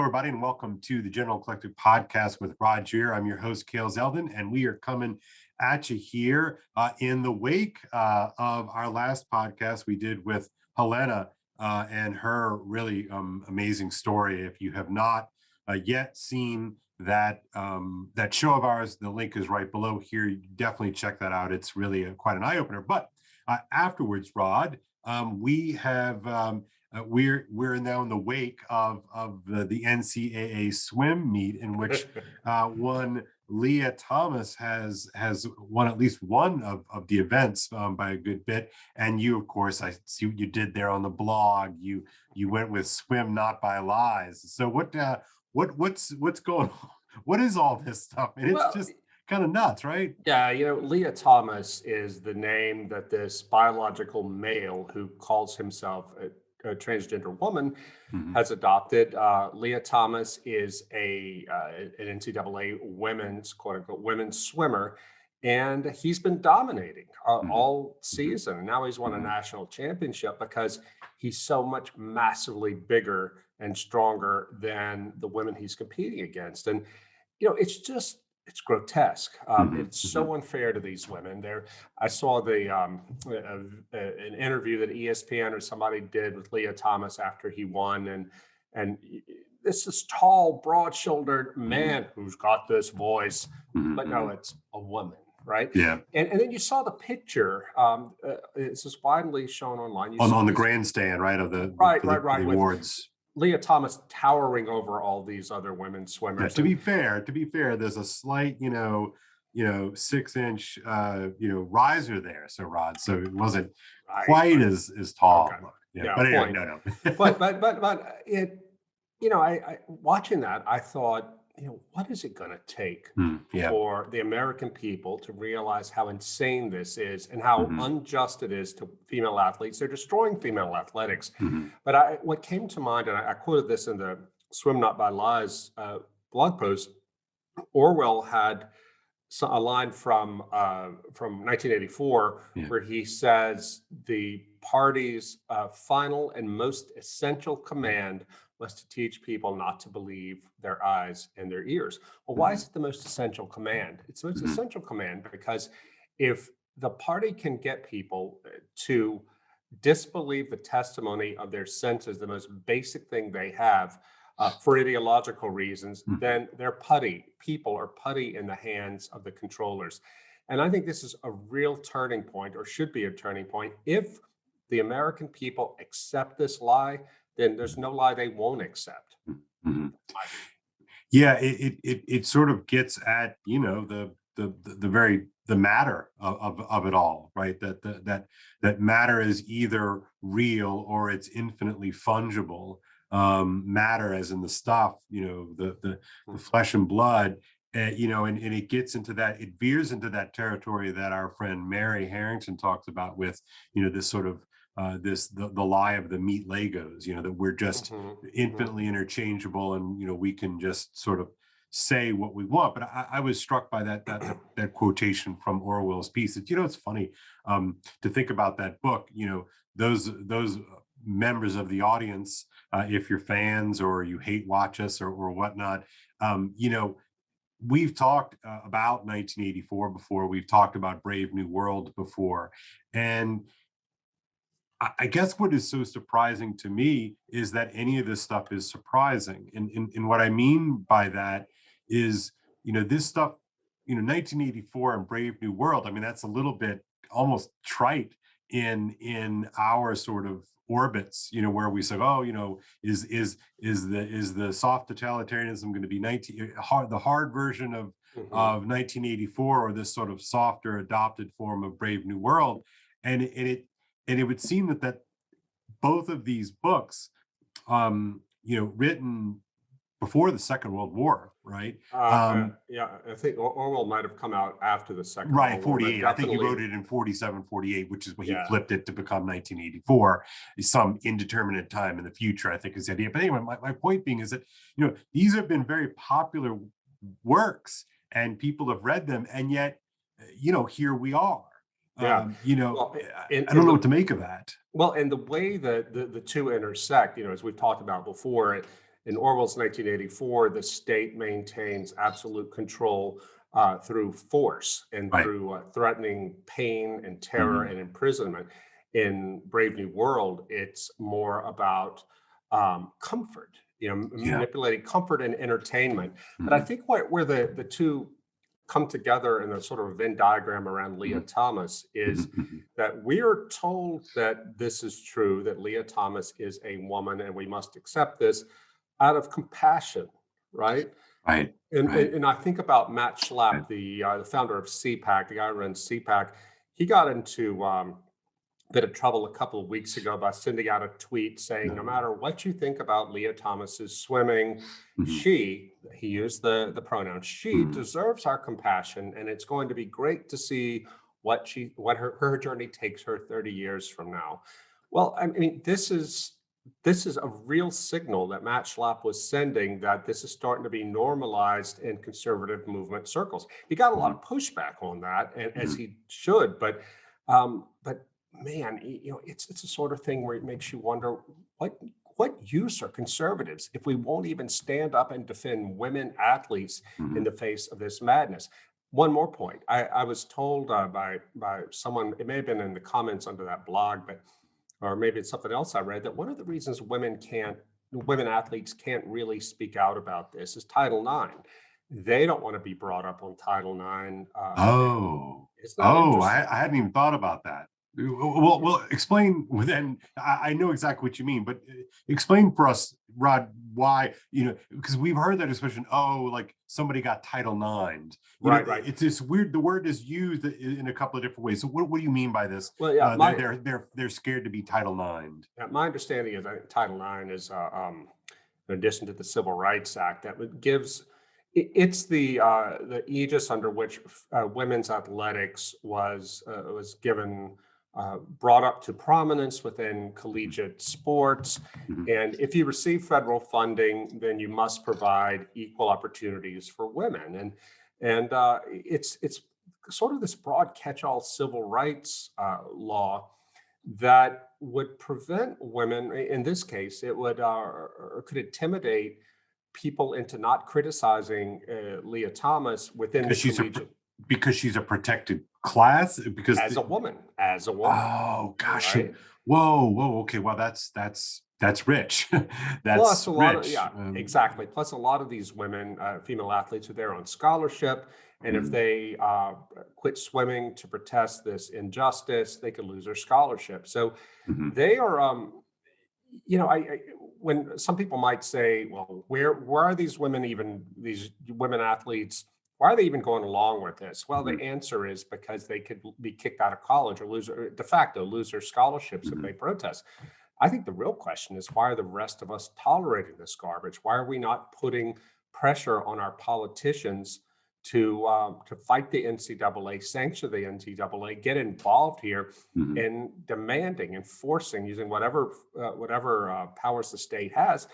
everybody, and welcome to the General Eclectic podcast with Roger. I'm your host, Kale Zeldin, and we are coming at you here in the wake of our last podcast we did with Helena and her really amazing story. If you have not yet seen that show of ours, the link is right below here. You definitely check that out. It's really quite an eye-opener. But afterwards, Rod, we have... we're now in the wake of the NCAA swim meet in which one Leah Thomas has won at least one of the events by a good bit. And you, of course, I see what you did there on the blog. You went with swim not by lies. So what's going on? What is all this stuff? And it's just kind of nuts, right? Yeah, Leah Thomas is the name that this biological male who calls himself a transgender woman has adopted. Leah Thomas is an NCAA women's, quote unquote, women's swimmer, and he's been dominating all season. And now he's won a national championship because he's so much massively bigger and stronger than the women he's competing against. And, it's grotesque. It's so unfair to these women. I saw an interview that ESPN or somebody did with Leah Thomas after he won, and this tall, broad-shouldered man who's got this voice, but no, it's a woman, right? Yeah. And then you saw the picture. It's just widely shown online. On the grandstand, right, of the awards. Leah Thomas towering over all these other women swimmers. Yeah, to be fair, there's a slight, 6-inch, riser there. So Rod, so it wasn't quite as tall. Okay. Yeah, but anyway, no. but it, I watching that, I thought, what is it going to take for the American people to realize how insane this is and how unjust it is to female athletes? They're destroying female athletics. But what came to mind, and I quoted this in the Swim Not by Lies blog post, Orwell had a line from 1984 where he says the party's final and most essential command was to teach people not to believe their eyes and their ears. Well, why is it the most essential command? It's the most essential command because if the party can get people to disbelieve the testimony of their senses, the most basic thing they have, for ideological reasons, then they're putty. People are putty in the hands of the controllers. And I think this is a real turning point, or should be a turning point. If the American people accept this lie, then there's no lie they won't accept. Yeah, it sort of gets at the matter of it all, right? That matter is either real or it's infinitely fungible. Matter, as in the stuff, the flesh and blood, and it gets into that. It veers into that territory that our friend Mary Harrington talks about with this sort of the lie of the meat Legos, that we're just infinitely interchangeable and we can just sort of say what we want. But I was struck by that quotation from Orwell's piece. That it's funny to think about that book. Those members of the audience, if you're fans or you hate watch us or whatnot, we've talked about 1984 before. We've talked about Brave New World before, and I guess what is so surprising to me is that any of this stuff is surprising. And what I mean by that is, this stuff, 1984 and Brave New World, I mean, that's a little bit almost trite in our sort of orbits, where we say, is the soft totalitarianism going to be the hard version of 1984, or this sort of softer adopted form of Brave New World? And it would seem that both of these books, written before the Second World War, right? I think Orwell might have come out after the Second World War. 48. I think he wrote it in 47, 48, which is when he flipped it to become 1984, some indeterminate time in the future, I think is the idea. But anyway, my point being is that, these have been very popular works and people have read them. And yet, here we are. I don't know what to make of that. Well, and the way that the two intersect, as we've talked about before, in Orwell's 1984, the state maintains absolute control through force and Right. through threatening pain and terror Mhm. and imprisonment. In Brave New World, it's more about comfort, Yeah. manipulating comfort and entertainment. But I Mhm. think where the two come together in a sort of Venn diagram around Leah Mhm. Thomas is Mhm. Mhm. that we are told that this is true, that Leah Thomas is a woman, and we must accept this out of compassion, right? Right. And, Right. and and I think about Matt Right. Schlapp, the founder of CPAC, the guy who runs CPAC. He got into bit of trouble a couple of weeks ago by sending out a tweet saying, no No. matter what you think about Leah Thomas's swimming, Mhm. he used the pronoun, she Mhm. deserves our compassion, and it's going to be great to see what her journey takes her 30 years from now. Well, I mean, this is a real signal that Matt Schlapp was sending that this is starting to be normalized in conservative movement circles. He got a lot Mhm. of pushback on that, and as Mhm. he should, but man, it's a sort of thing where it makes you wonder what what use are conservatives if we won't even stand up and defend women athletes in Mhm. the face of this madness. One more point. I was told by someone, it may have been in the comments under that blog, but or maybe it's something else I read, that one of the reasons women athletes can't really speak out about this is Title IX. They don't want to be brought up on Title IX. Oh, Isn't that interesting? I hadn't even thought about that. Well, explain. Well, then I know exactly what you mean, but explain for us, Rod, why, because we've heard that expression. Oh, like somebody got Title IX. Right, right. It's this weird. The word is used in a couple of different ways. So, what do you mean by this? Well, yeah, They're scared to be Title IX. my understanding is that Title IX is, in addition to the Civil Rights Act, gives it's the aegis under which women's athletics was given, brought up to prominence within Mhm. collegiate sports. Mhm. And if you receive federal funding, then you must provide equal opportunities for women. And it's sort of this broad catch-all civil rights law that would prevent women, in this case, it would or could intimidate people into not criticizing Leah Thomas within the Because collegiate because she's a protected class. Because as a woman, oh gosh, right? whoa, okay, well that's rich, Plus that's a lot of, rich. yeah, exactly. Plus a lot of these women, female athletes, are there on scholarship, and if Mhm. they quit swimming to protest this injustice, they could lose their scholarship. So Mhm. they are, I when some people might say, well, where are these women, even these women athletes? Why are they even going along with this? Well, the Mhm. answer is because they could be kicked out of college or de facto lose their scholarships if Mhm. they protest. I think the real question is, why are the rest of us tolerating this garbage? Why are we not putting pressure on our politicians to fight the NCAA, sanction the NCAA, get involved here, Mhm. and demanding and forcing, using whatever powers the state has,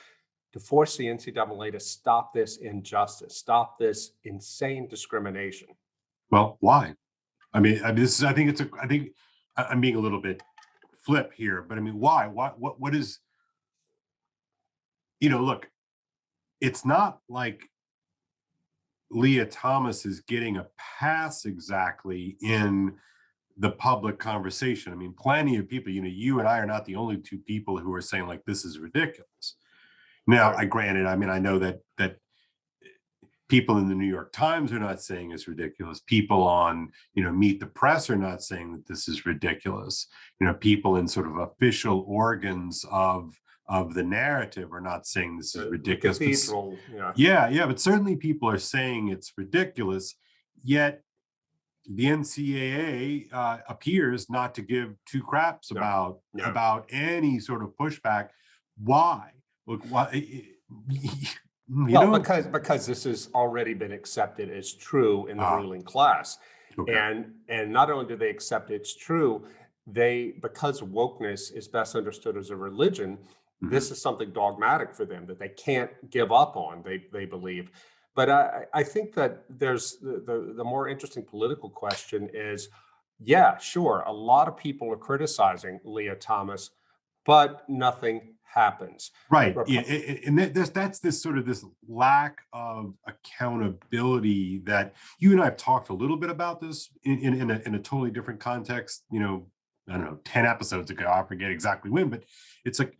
to force the NCAA to stop this injustice, stop this insane discrimination. Well, why? This is. I think it's a. I think I'm being a little bit flip here, but I mean, why? What is? Look, it's not like Leah Thomas is getting a pass exactly in the public conversation. I mean, plenty of people. You and I are not the only two people who are saying like this is ridiculous. Now, Right. I granted, I mean, I know that people in the New York Times are not saying it's ridiculous. People on, Meet the Press are not saying that this is ridiculous. People in sort of official organs of the narrative are not saying this is The ridiculous. But cathedral, yeah. yeah, but certainly people are saying it's ridiculous. Yet the NCAA appears not to give two craps No, about no. any sort of pushback. Why? Look, why? You Well, know? because this has already been accepted as true in the Ah, ruling class, okay. and not only do they accept it's true, because wokeness is best understood as a religion, Mhm. this is something dogmatic for them that they can't give up on. They believe, but I think that there's the more interesting political question is, yeah, sure, a lot of people are criticizing Leah Thomas, but nothing happens. Right. Yeah. And that's this sort of this lack of accountability that you and I have talked a little bit about this in a totally different context, I don't know, 10 episodes ago. I forget exactly when, but it's like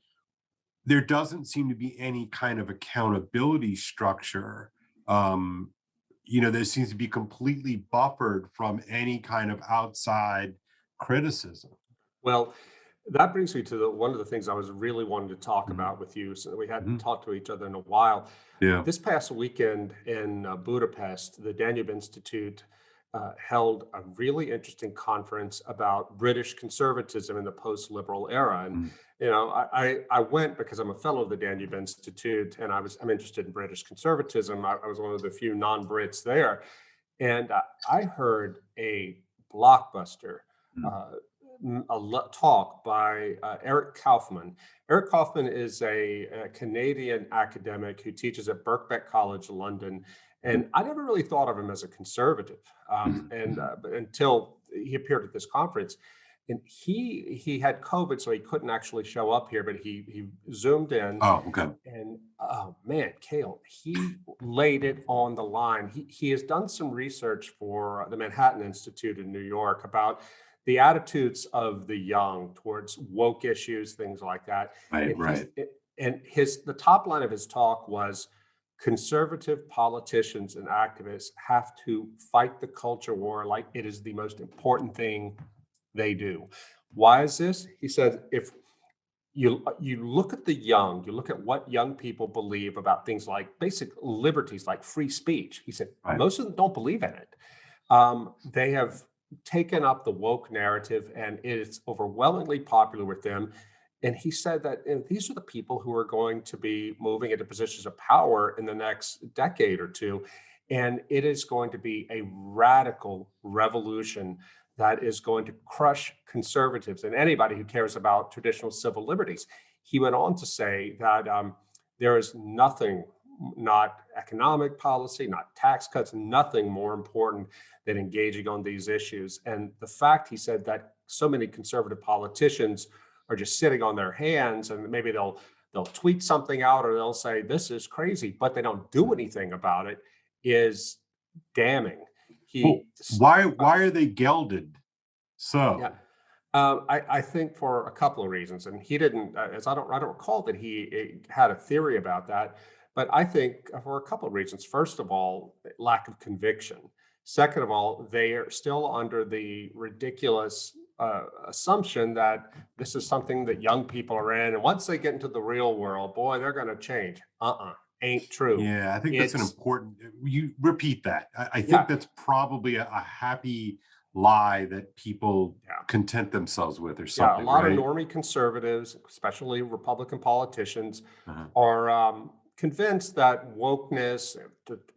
there doesn't seem to be any kind of accountability structure. There seems to be completely buffered from any kind of outside criticism. Well, that brings me to one of the things I was really wanting to talk Mhm. about with you, so we hadn't Mhm. talked to each other in a while. Yeah. This past weekend in Budapest, the Danube Institute held a really interesting conference about British conservatism in the post-liberal era. And Mhm. I went because I'm a fellow of the Danube Institute, and I'm interested in British conservatism. I was one of the few non-Brits there, and I heard a blockbuster Mhm. uh, talk by Eric Kaufman. Eric Kaufman is a Canadian academic who teaches at Birkbeck College, London. And I never really thought of him as a conservative, but until he appeared at this conference. And he had COVID, so he couldn't actually show up here, but he zoomed in. Oh, okay. And oh man, Kale, he laid it on the line. He has done some research for the Manhattan Institute in New York about the attitudes of the young towards woke issues, things like that. Right, And right. the top line of his talk was conservative politicians and activists have to fight the culture war like it is the most important thing they do. Why is this? He said, if you look at the young, you look at what young people believe about things like basic liberties like free speech. He said Right. most of them don't believe in it. They have taken up the woke narrative, and it's overwhelmingly popular with them. And he said that these are the people who are going to be moving into positions of power in the next decade or two. And it is going to be a radical revolution that is going to crush conservatives and anybody who cares about traditional civil liberties. He went on to say that there is nothing, not economic policy, not tax cuts, nothing more important than engaging on these issues. And the fact, he said, that so many conservative politicians are just sitting on their hands, and maybe they'll tweet something out or they'll say this is crazy, but they don't do anything about it, is damning. Well, He why are they gelded Yeah. so? I think for a couple of reasons, and he didn't, as I don't recall that he had a theory about that, but I think for a couple of reasons. First of all, lack of conviction. Second of all, they are still under the ridiculous assumption that this is something that young people are in, and once they get into the real world, boy, they're going to change. Ain't true. Yeah, I think that's an It's important. You repeat that. I think Yeah, that's probably a happy lie that people yeah. content themselves with, or Yeah, a something, lot of right? normie conservatives, especially Republican politicians, Uh-huh. are convinced that wokeness,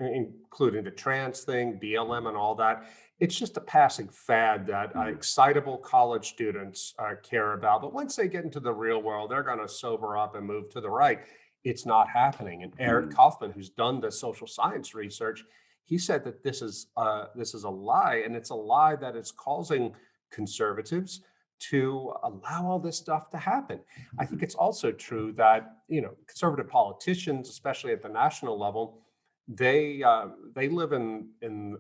including the trans thing, BLM, and all that, it's just a passing fad that Mhm. excitable college students care about. But once they get into the real world, they're going to sober up and move to the right. It's not happening. And Eric Mhm. Kaufman, who's done the social science research, he said that this is a lie, and it's a lie that is causing conservatives to allow all this stuff to happen. I think it's also true that conservative politicians, especially at the national level, they live in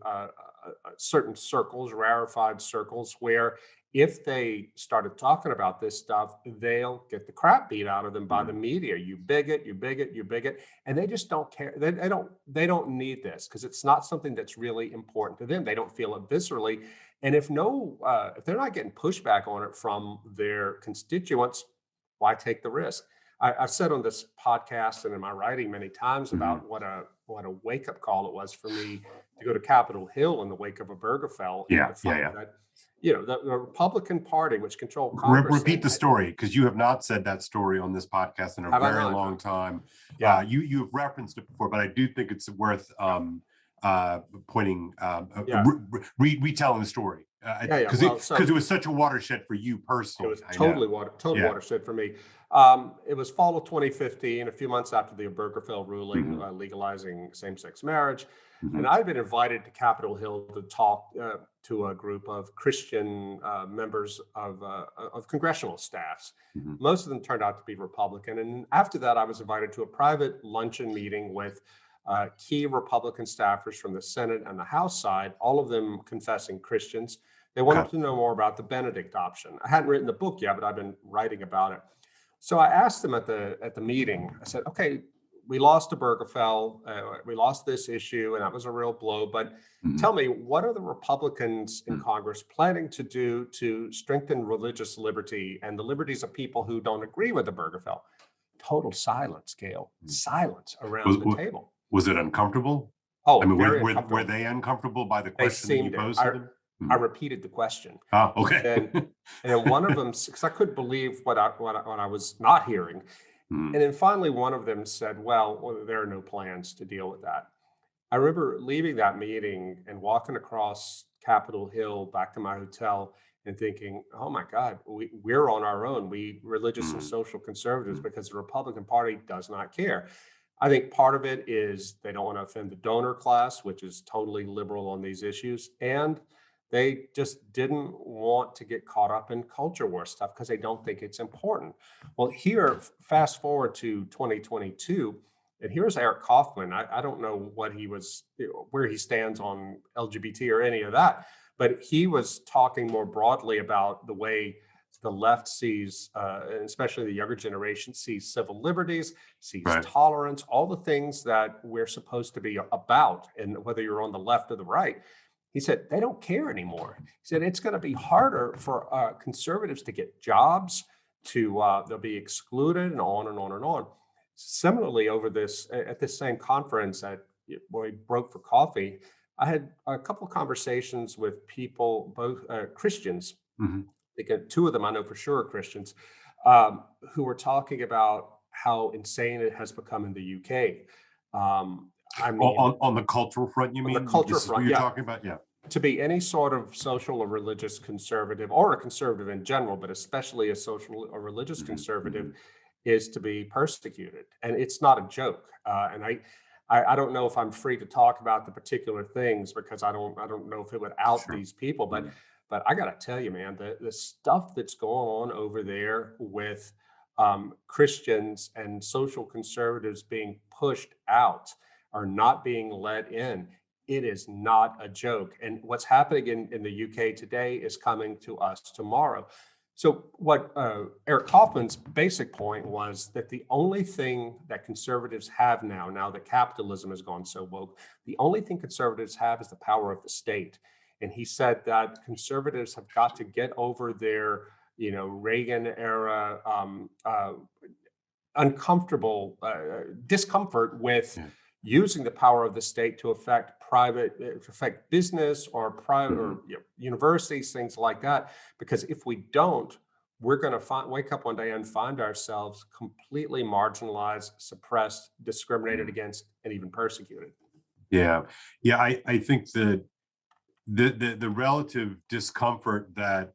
certain circles, rarefied circles, where if they started talking about this stuff, they'll get the crap beat out of them by the Mhm. media. You bigot, you bigot, you bigot, and they just don't care. They don't need this because it's not something that's really important to them. They don't feel it viscerally, and if they're not getting pushback on it from their constituents, why take the risk? I've said on this podcast and in my writing many times Mhm. about what a wake up call it was for me to go to Capitol Hill in the wake of Obergefell and Yeah, to yeah, find yeah. that the Republican Party, which controlled Congress, Repeat then the story, because you have not said that story on this podcast in a have I very not? long time. Yeah, You've referenced it before, but I do think it's worth yeah, pointing, yeah. retelling the story. Yeah. Because Well, so it was such a watershed for you it personally. was I know. total Yeah. watershed for me. It was fall of 2015, a few months after the Obergefell ruling legalizing same-sex marriage, and I'd been invited to Capitol Hill to talk to a group of Christian members of congressional staffs. Most of them turned out to be Republican, and after that, I was invited to a private luncheon meeting with key Republican staffers from the Senate and the House side, all of them confessing Christians. They wanted to know more about the Benedict option. I hadn't written the book yet, but I've been writing about it. So I asked them at the meeting. I said, "Okay, we lost to Obergefell, we lost this issue, and that was a real blow. But tell me, what are the Republicans in Congress planning to do to strengthen religious liberty and the liberties of people who don't agree with the Obergefell?" Total silence, Kale. Silence around the table. Was it uncomfortable? I Oh, mean, very were uncomfortable. they uncomfortable by the They question that you seemed it. posed to them? I repeated the question. Oh, okay. And then one of them, because I couldn't believe what I was not hearing. And then finally, one of them said, well, there are no plans to deal with that. I remember leaving that meeting and walking across Capitol Hill back to my hotel and thinking, oh my God, we're on our own. We religious and social conservatives, because the Republican Party does not care. I think part of it is they don't want to offend the donor class, which is totally liberal on these issues. And they just didn't want to get caught up in culture war stuff because they don't think it's important. Well, here, fast forward to 2022, and here's Eric Kaufman. I don't know where he stands on LGBT or any of that, but he was talking more broadly about the way the left sees, especially the younger generation, sees civil liberties, sees tolerance, all the things that we're supposed to be about, and whether you're on the left or the right. He said, they don't care anymore. He said, it's going to be harder for conservatives to get jobs, they'll be excluded, and on and on and on. Similarly, at this same conference where we broke for coffee, I had a couple of conversations with people, both Christians. Two of them I know for sure are Christians, who were talking about how insane it has become in the UK. I mean, on the cultural front, you mean? On the cultural front, you're talking about, yeah. To be any sort of social or religious conservative, or a conservative in general, but especially a social or religious conservative, is to be persecuted, and it's not a joke. And I don't know if I'm free to talk about the particular things because I don't know if it would out these people, but I got to tell you, man, the stuff that's going on over there with Christians and social conservatives being pushed out or not being let in, it is not a joke. And what's happening in the UK today is coming to us tomorrow. So what Eric Kaufman's basic point was that the only thing that conservatives have now that capitalism has gone so woke, the only thing conservatives have is the power of the state. And he said that conservatives have got to get over their, Reagan era discomfort with using the power of the state to affect business or private or universities, things like that. Because if we don't, we're going to wake up one day and find ourselves completely marginalized, suppressed, discriminated against, and even persecuted. Yeah. I think that the relative discomfort that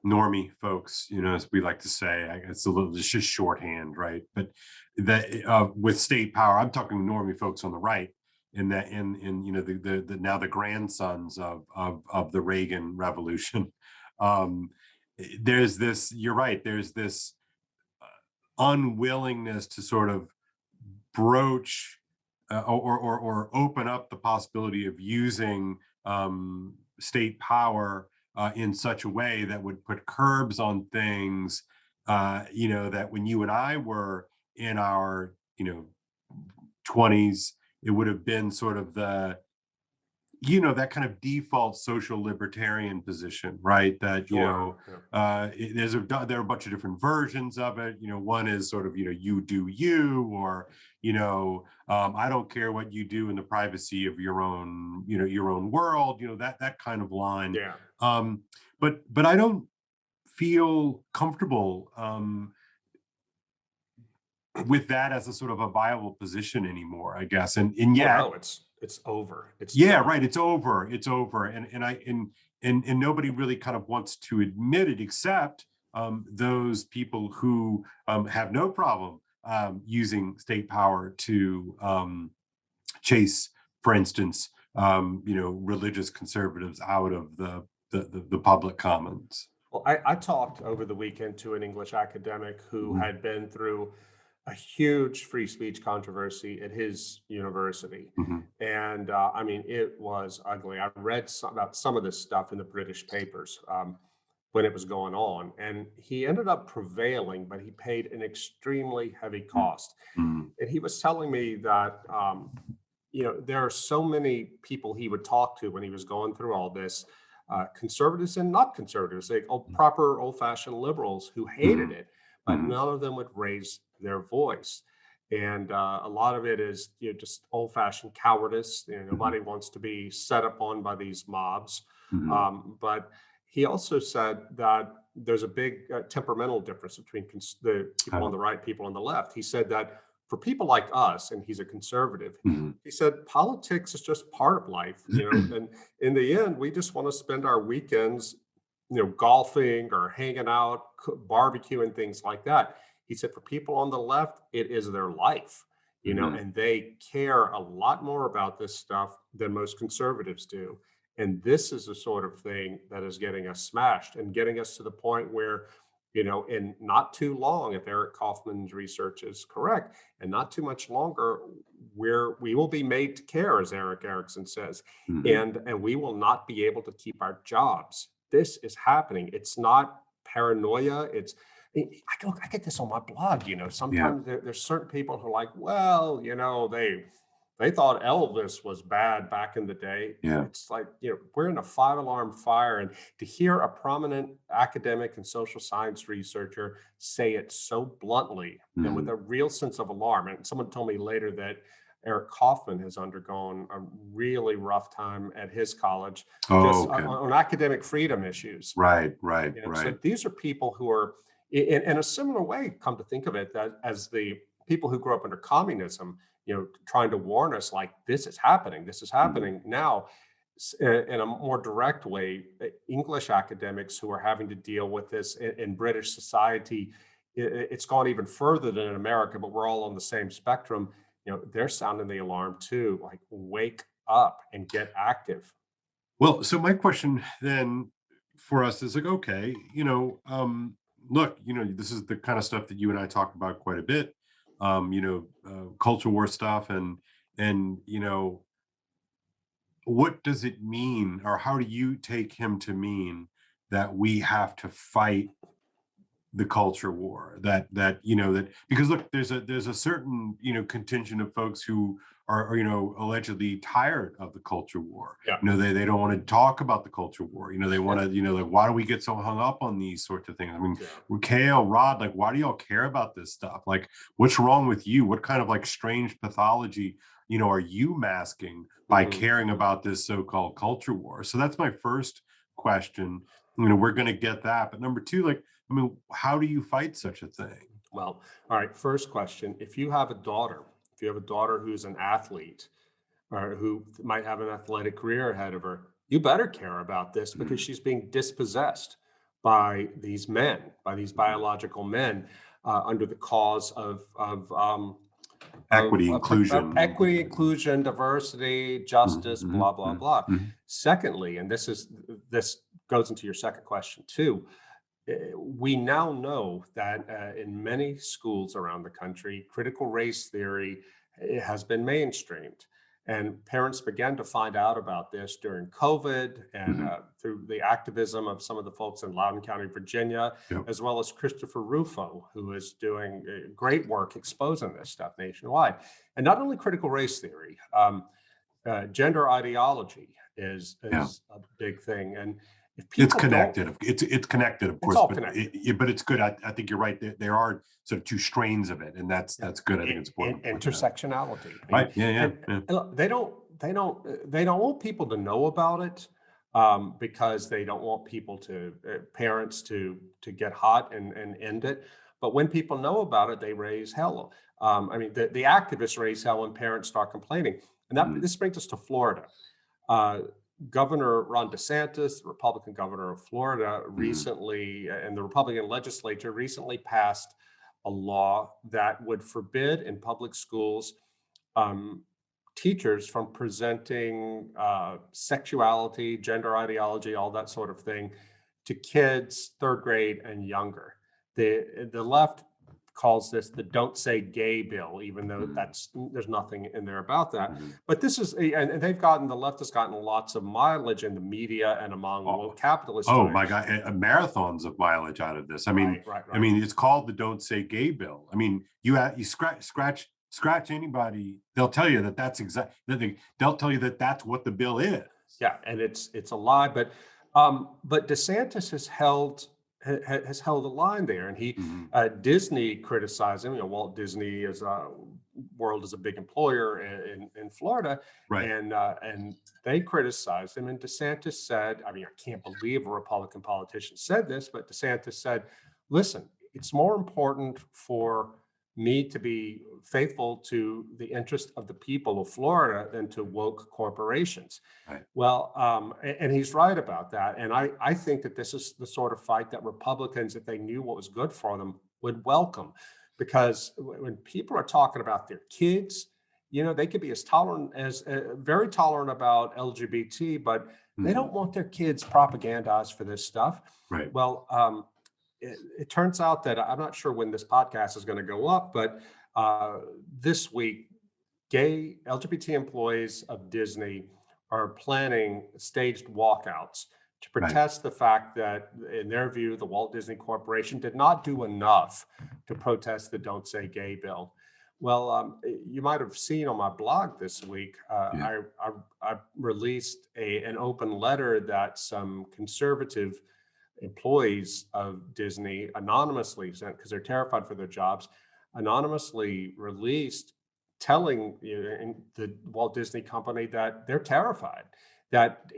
normie folks, as we like to say, it's just shorthand, right? But that with state power, I'm talking normie folks on the right, in the now the grandsons of the Reagan Revolution. There's this, you're right, there's this unwillingness to sort of broach or open up the possibility of using state power in such a way that would put curbs on things, that when you and I were in our, 20s, it would have been sort of that kind of default social libertarian position, right? That, there are a bunch of different versions of it. One is sort of, you do you, or, I don't care what you do in the privacy of your own, your own world, that kind of line. Yeah. But I don't feel comfortable with that as a sort of a viable position anymore, I guess. And yet, it's over. It's Yeah, done. right. It's over. It's over. And nobody really kind of wants to admit it, except those people who have no problem using state power to chase, for instance, religious conservatives out of the public commons. Well, I talked over the weekend to an English academic who Mhm. had been through a huge free speech controversy at his university. Mhm. And I mean, it was ugly. I read about some of this stuff in the British papers when it was going on. And he ended up prevailing, but he paid an extremely heavy cost. Mhm. And he was telling me that, there are so many people he would talk to when he was going through all this, conservatives and not conservatives, like proper old fashioned liberals who hated Mhm. it, but Mhm. none of them would raise their voice. And a lot of it is just old fashioned cowardice. Mhm. Nobody wants to be set upon by these mobs. Mhm. But he also said that there's a big temperamental difference between the people on Oh. the right, people on the left. He said that for people like us, and he's a conservative, Mhm. he said politics is just part of life, and in the end, we just want to spend our weekends, golfing or hanging out, barbecuing, things like that. He said for people on the left, it is their life, Mhm. and they care a lot more about this stuff than most conservatives do. And this is the sort of thing that is getting us smashed and getting us to the point where, in not too long, if Eric Kaufman's research is correct, and not too much longer, we will be made to care, as Eric Erickson says, Mhm. and we will not be able to keep our jobs. This is happening. It's not paranoia. I get this on my blog. Yeah. Sometimes there's certain people who are like, well, they thought Elvis was bad back in the day. Yeah. It's like, we're in a five-alarm fire. And to hear a prominent academic and social science researcher say it so bluntly and with Mhm. a real sense of alarm. And someone told me later that Eric Kaufman has undergone a really rough time at his college, Oh, just okay. on academic freedom issues. Right. Right. So Right. these are people who are, in a similar way, come to think of it, that as the people who grew up under communism, trying to warn us like this is Mhm. happening now. In a more direct way, English academics who are having to deal with this in British society, it's gone even further than in America, but we're all on the same spectrum. They're sounding the alarm too, like wake up and get active. Well, so my question then for us is like, okay, look, this is the kind of stuff that you and I talk about quite a bit, culture war stuff, and what does it mean, or how do you take him to mean that we have to fight the culture war, that because look, there's a certain contingent of folks who are allegedly tired of the culture war. Yeah. They don't want to talk about the culture war. They want to, like, why do we get so hung up on these sorts of things? I mean, Yeah. Kale, Rod, like, why do y'all care about this stuff? Like, what's wrong with you? What kind of like strange pathology are you masking by Mhm. caring about this so-called culture war? So that's my first question. We're going to get that, but number two, like, I mean, how do you fight such a thing? Well, all right. First question. If you have a daughter who's an athlete or who might have an athletic career ahead of her, you better care about this because Mhm. she's being dispossessed by these men, by these Mhm. biological men, under the cause Equity, of inclusion. equity, inclusion, diversity, Mhm. justice, Mhm. blah, blah, blah. Mhm. Secondly, and this goes into your second question too, we now know that in many schools around the country, critical race theory has been mainstreamed. And parents began to find out about this during COVID and Mhm. through the activism of some of the folks in Loudoun County, Virginia, Yep. as well as Christopher Rufo, who is doing great work exposing this stuff nationwide. And not only critical race theory, gender ideology Yeah. is a big thing. And if It's people don't, connected. It's connected, of it's course, all but connected. but it's good. I think you're right. There are sort of two strains of it, and Yeah. that's good. I think it's important to point that out. Intersectionality. I mean, Right. Yeah. Yeah. and, Yeah. and look, they don't want people to know about it because they don't want people parents to get hot and end it. But when people know about it, they raise hell. I mean, the activists raise hell when parents start complaining. And this brings us to Florida. Uh, Governor Ron DeSantis, the Republican governor of Florida, recently, and the Republican legislature recently passed a law that would forbid in public schools um, teachers from presenting sexuality, gender ideology, all that sort of thing to kids third grade and younger. The left calls this the "Don't Say Gay" bill, even though there's nothing in there about that. But this is, and the left has gotten lots of mileage in the media and among woke capitalists. Oh my God, marathons of mileage out of this. I mean, I mean, it's called the "Don't Say Gay" bill. I mean, you scratch anybody, they'll tell you that that's they'll tell you that that's what the bill is. Yeah, and it's a lie. But DeSantis has held a line there, and Disney criticized him. Walt Disney World is a big employer in Florida, and they criticized him. And DeSantis said, I mean, I can't believe a Republican politician said this, but DeSantis said, "Listen, it's more important for me to be faithful to the interest of the people of Florida than to woke corporations." Right. Well, and he's right about that. And I think that this is the sort of fight that Republicans, if they knew what was good for them, would welcome. Because when people are talking about their kids, they could be as tolerant as very tolerant about LGBT, but they don't want their kids propagandized for this stuff. Right. Well, it turns out that I'm not sure when this podcast is going to go up, but this week, gay LGBT employees of Disney are planning staged walkouts to protest the fact that, in their view, the Walt Disney Corporation did not do enough to protest the "Don't Say Gay" bill. Well, you might have seen on my blog this week, I released an open letter that some conservative employees of Disney anonymously sent, because they're terrified for their jobs, anonymously released, telling the Walt Disney Company that they're terrified, that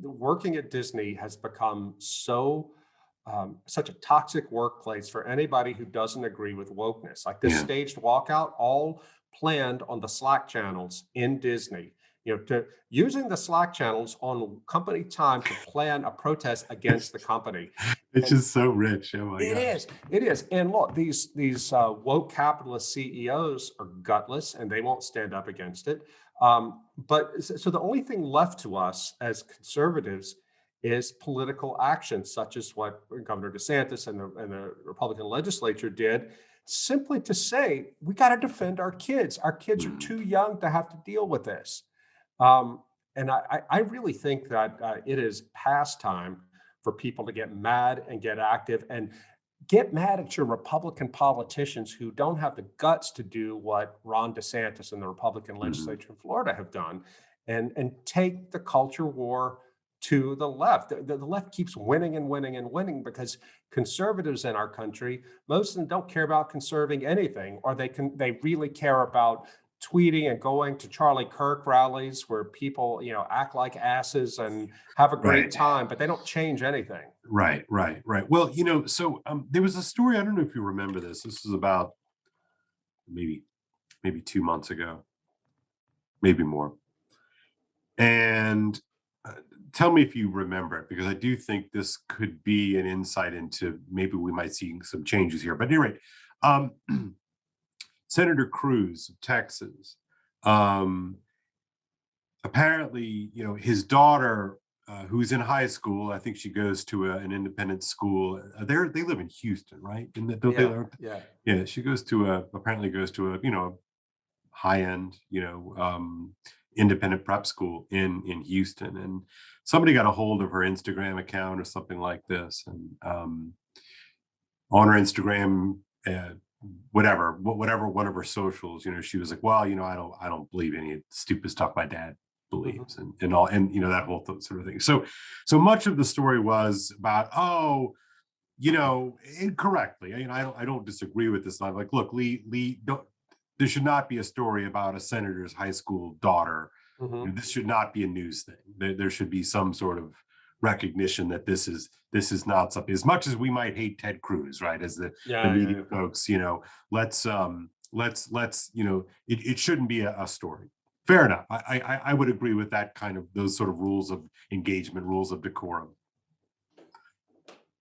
working at Disney has become such a toxic workplace for anybody who doesn't agree with wokeness. Like this staged walkout, all planned on the Slack channels in Disney. Using the Slack channels on company time to plan a protest against the company. It's just so rich. Oh my God. It is. And look, these woke capitalist CEOs are gutless, and they won't stand up against it. But so the only thing left to us as conservatives is political action, such as what Governor DeSantis and the Republican legislature did, simply to say, we got to defend our kids. Our kids are too young to have to deal with this. And I really think that it is past time for people to get mad and get active and get mad at your Republican politicians who don't have the guts to do what Ron DeSantis and the Republican legislature in Florida have done, and take the culture war to the left. The left keeps winning and winning and winning because conservatives in our country, most of them don't care about conserving anything, or they really care about tweeting and going to Charlie Kirk rallies where people, act like asses and have a great time, but they don't change anything. Right. Well, so there was a story, I don't know if you remember this. This was about maybe 2 months ago, maybe more. And tell me if you remember it, because I do think this could be an insight into maybe we might see some changes here. But at any rate, Senator Cruz of Texas, apparently, his daughter, who's in high school, I think she goes to an independent school. They live in Houston, right? Yeah. She apparently goes to a high-end, independent prep school in Houston, and somebody got a hold of her Instagram account or something like this, and on her Instagram. Whatever one of her socials, she was like, well, I don't believe any of the stupid stuff my dad believes, and all, and that whole sort of thing. So much of the story was about, incorrectly. I don't disagree with this. I'm like, look, Lee, there should not be a story about a senator's high school daughter. This should not be a news thing. There should be some sort of recognition that this is not something, as much as we might hate Ted Cruz, right? As the media folks, let's it shouldn't be a story Fair enough. I would agree with that those sort of rules of engagement, rules of decorum.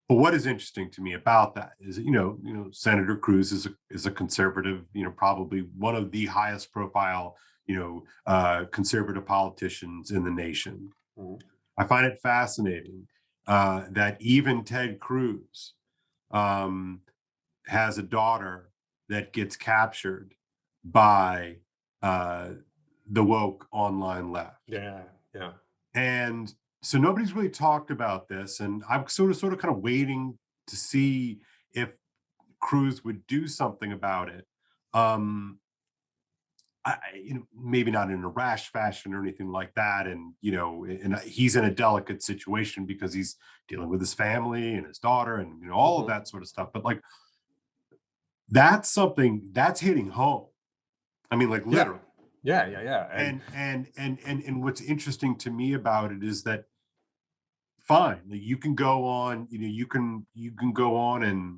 But what is interesting to me about that is, Senator Cruz is a conservative, probably one of the highest profile, conservative politicians in the nation. Mm-hmm. I find it fascinating that even Ted Cruz has a daughter that gets captured by the woke online left. Yeah. And so nobody's really talked about this, and I'm sort of kind of waiting to see if Cruz would do something about it. Maybe not in a rash fashion or anything like that. And he's in a delicate situation because he's dealing with his family and his daughter and all of that sort of stuff. But like, that's something that's hitting home. I mean, like literally. Yeah. And what's interesting to me about it is that fine, you can go on, you can go on and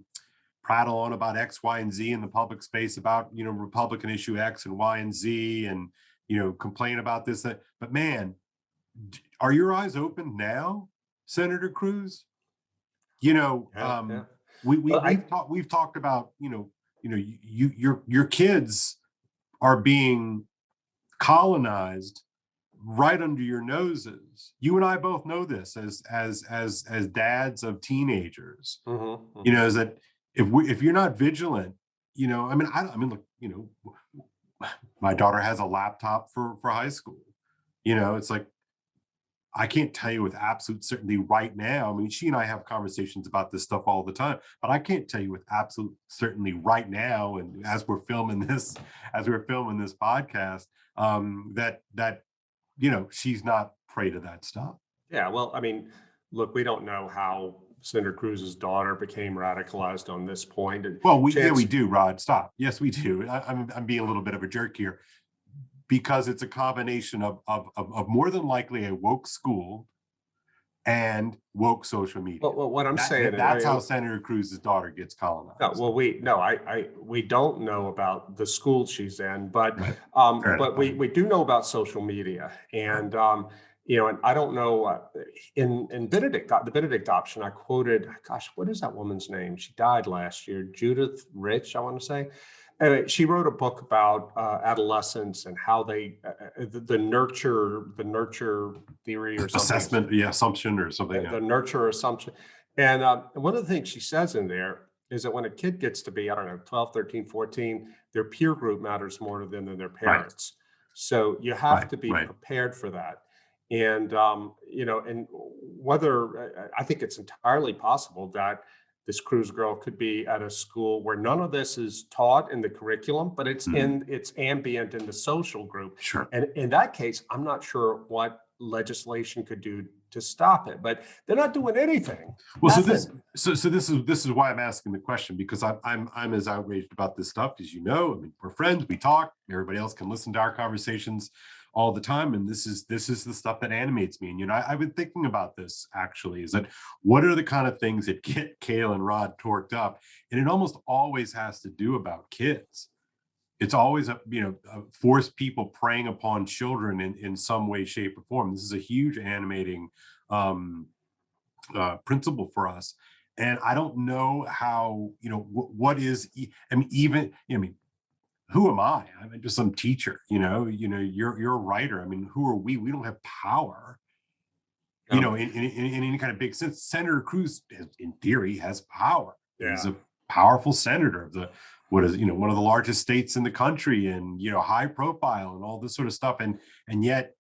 prattle on about X, Y, and Z in the public space about, Republican issue X and Y and Z and, complain about this, that, but man, are your eyes open now, Senator Cruz? We've talked about, your kids are being colonized right under your noses. You and I both know this as dads of teenagers. Is that if you're not vigilant, look, my daughter has a laptop for high school. It's like, I can't tell you with absolute certainty right now. I mean, she and I have conversations about this stuff all the time, but I can't tell you with absolute certainty right now. And as we're filming this podcast, that she's not prey to that stuff. Yeah. Well, I mean, look, we don't know how Senator Cruz's daughter became radicalized on this point. Well, we do, Rod. Stop. Yes, we do. I'm being a little bit of a jerk here, because it's a combination of more than likely a woke school and woke social media. Well, what I'm saying that's how Senator Cruz's daughter gets colonized. We don't know about the school she's in, but right. we do know about social media, and and I don't know in the Benedict option. I quoted, gosh, what is that woman's name? She died last year, Judith Rich, I want to say. Anyway, she wrote a book about adolescents and how they the nurture theory or something. Assumption or something. The nurture assumption. And one of the things she says in there is that when a kid gets to be, 12, 13, 14, their peer group matters more to them than their parents. Right. So you have to be prepared for that. And, and whether I think it's entirely possible that this Cruz girl could be at a school where none of this is taught in the curriculum, but it's it's ambient in the social group. Sure. And in that case, I'm not sure what legislation could do to stop it, but they're not doing anything. Well, so this is why I'm asking the question, because I'm as outraged about this stuff as you know. I mean, we're friends, we talk, everybody else can listen to our conversations all the time, and this is the stuff that animates me. And I've been thinking about this actually, is that what are the kind of things that get Kale and Rod torqued up, and it almost always has to do about kids. It's always forced people preying upon children in some way, shape, or form. This is a huge animating principle for us, and I don't know how what is. Who am I? I'm just some teacher. You're a writer. I mean, who are we? We don't have power. In any kind of big sense. Senator Cruz, in theory, has power. Yeah. He's a powerful senator of the one of the largest states in the country, and high profile and all this sort of stuff, and yet